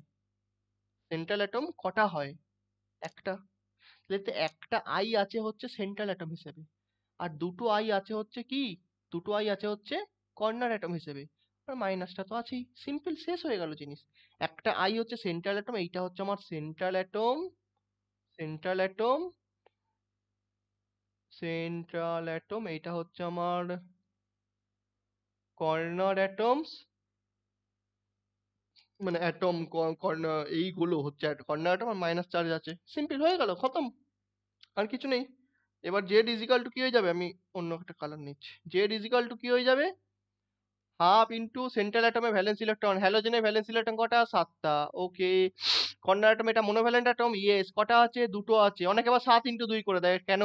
A: সেন্ট্রাল অ্যাটম কটা হয়, একটা, তাহলে তো একটা আই আছে হচ্ছে সেন্ট্রাল অ্যাটম হিসেবে, আর দুটো আই আছে হচ্ছে কি, দুটো আই আছে হচ্ছে কর্নার অ্যাটম হিসেবে, আর মাইনাসটা তো আছেই, সিম্পল, শেষ হয়ে গেল জিনিস। একটা আই হচ্ছে সেন্ট্রাল অ্যাটম, এইটা হচ্ছে আমার central atom, central atom, central atom, এইটা হচ্ছে আমার কর্নার অ্যাটমস, মানে অ্যাটম কর্নার, এইগুলো হচ্ছে কর্নার অ্যাটম, আর মাইনাস চার্জ আছে, সিম্পল হয়ে গেল, খতম, আর কিছু নেই। এবার জেড ইজিক্যাল টু কি হয়ে যাবে, আমি অন্য একটা কালার নিচ্ছি, জেড ইজিক্যাল টু কি হয়ে যাবে, হাফ ইন্টু সেন্ট্রাল অ্যাটমে ভ্যালেন্স ইলেকট্রন, হ্যালোজেনে ভ্যালেন্স ইলেকট্রন কটা, 7টা, ওকে। কর্নার অ্যাটম এটা মনোভ্যালেন্ট অ্যাটম, ইয়েস, কটা আছে, দুটো আছে, অনেকে আবার 7 ইন্টু 2 করে দেয়, কেন,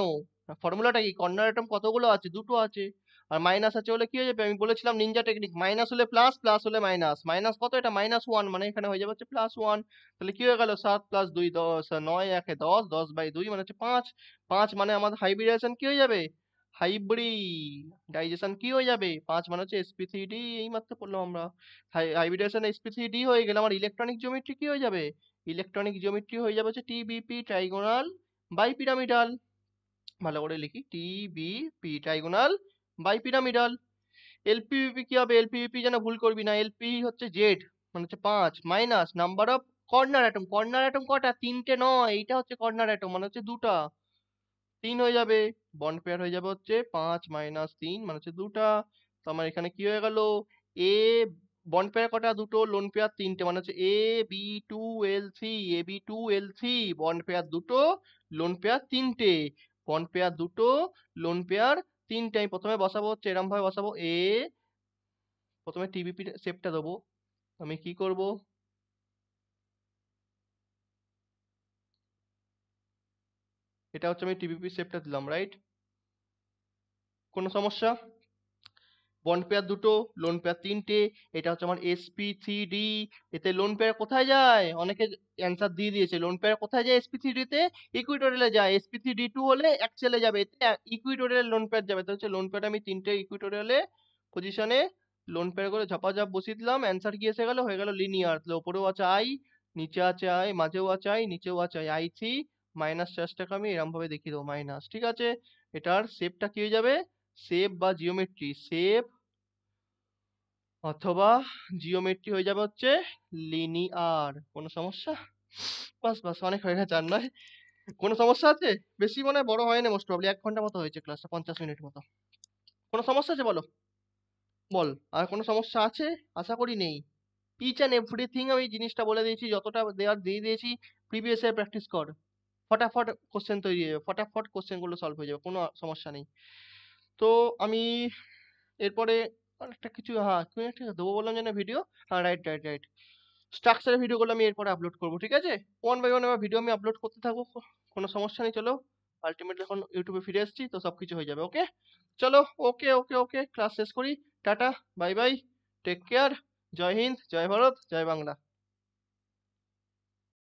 A: ফর্মুলাটা কি, কর্নার অ্যাটম কতগুলো আছে, দুটো আছে, আর মাইনাস আছে হলে কি হয়ে যাবে, আমি বলেছিলাম নিনজা টেকনিক, মাইনাস হলে প্লাস, প্লাস হলে মাইনাস, মাইনাস কত, এটা -1, মানে এখানে হয়ে যাবে হচ্ছে +1, তাহলে কি হয়ে গেল, 7 + 2 10, 9 একে 10, 10/2 মানে হচ্ছে 5, 5 মানে আমাদের হাইব্রিডাইজেশন কি হয়ে যাবে, হাইব্রিডাইজেশন কি হয়ে যাবে? 5 মানে হচ্ছে sp3d, এই মাত্র পড়লাম আমরা। হাইব্রিডাইজেশন sp3d হয়ে গেলে আমার ইলেকট্রনিক জিওমেট্রি কি হয়ে যাবে? ইলেকট্রনিক জিওমেট্রি হয়ে যাবে হচ্ছে tbp, ট্রাইগোনাল বাইপিরামিডাল। ভালো করে লিখি, tbp ট্রাইগোনাল বাইপিরামিডাল। এলপিভিপি কি হবে? এলপিভিপি যেন ভুল করবি না, এলপি হচ্ছে জেড মানে হচ্ছে 5 minus number of corner atom. Corner atom কটা? 3টে নয়, এইটা হচ্ছে কর্নার অ্যাটম মানে হচ্ছে 2টা, 3 হয়ে যাবে। বন্ড পেয়ার হয়ে যাবে হচ্ছে 5 মাইনাস 3 মানে হচ্ছে 2টা। তো আমার এখানে কি হয়ে গেল? এ বন্ড পেয়ার কটা? দুটো। লোন পেয়ার 3টে মানে হচ্ছে AB2L3, AB2L3 বন্ড পেয়ার দুটো, লোন পেয়ার 3টে। বন্ড পেয়ার দুটো, লোন পেয়ার 3টে। আমি প্রথমে বসাবো হচ্ছে এরম ভাবে বসাবো, প্রথমে টিবিপি শেপটা দেবো। আমি কি করব? এটা হচ্ছে আমি টিবিপি শেপটা দিলাম, রাইট? কোনো সমস্যা? বন্ড পেয়ার দুটো, লোন পেয়ার 3টে। এটা হচ্ছে আমার sp3d। এতে লোন পেয়ার কোথায় যায়? অনেকে অ্যান্সার দিয়ে দিয়েছে। লোন পেয়ার কোথায় যায় sp3d তে? ইকুইটোরিয়ালে যায়। sp3d2 হলে অ্যাক্সিয়ালে যাবে, এতে ইকুইটোরিয়াল লোন পেয়ার যাবে। তো হচ্ছে লোন পেয়ার আমি 3টে ইকুইটোরিয়ালে পজিশনে লোন পেয়ার করে ঝপাঝপ বসিয়ে দিলাম। অ্যান্সার কি এসে গেল? হয়ে গেল লিনিয়ার। তাহলে ওপরেও আছে আই, নিচে আছে আই, মাঝেও আছে আই, নিচেও আছে আই। i3 মাইনাস চার্জটাকে আমি এরম ভাবে দেখিয়ে দেবো, মাইনাস। ঠিক আছে? এটার শেপটা কি হয়ে যাবে? শেপ বা জিওমেট্রি, শেপ অথবা জিওমেট্রি হয়ে যাবে হচ্ছে লিনিয়ার। কোনো সমস্যা? বাস বাস, অনেক হয়ে গেছে, আর নয়। কোনো সমস্যা আছে? বেশি মনে হয় বড় হয়নি, মোস্ট প্রবলি 1 ঘন্টা মতো হয়েছে ক্লাসটা, 50 মিনিট মতো। কোনো সমস্যা আছে বলো? বল। আর কোনো সমস্যা আছে? আশা করি নেই। ইচ অ্যান্ড এভরিথিং আমি জিনিসটা বলে দিয়েছি, যতটা দেওয়ার দিয়ে দিয়েছি। প্রিভিয়াস ইয়ার প্র্যাকটিস কর, ফটাফট কোশ্চেন তৈরি হয়ে যাবে, ফটাফট কোশ্চেন গুলো সলভ হয়ে যাবে, কোনো সমস্যা নেই। তো আমি এরপরে আরেকটা কিছু, হ্যাঁ তুমি একটা দেবো বললাম যেন ভিডিও। হ্যাঁ, রাইট রাইট রাইট। স্ট্রাকচারের ভিডিওগুলো আমি এরপরে আপলোড করবো, ঠিক আছে? ওয়ান বাই ওয়ান এবার ভিডিও আমি আপলোড করতে থাকবো, কোনো সমস্যা নেই। চলো, আলটিমেটলি এখন ইউটিউবে ফিরে এসেছি তো সবকিছু হয়ে যাবে, ওকে? চলো, ওকে ওকে ওকে, ক্লাস শেষ করি। Tata, bye bye, take care. জয় হিন্দ, জয় ভারত, জয় বাংলা।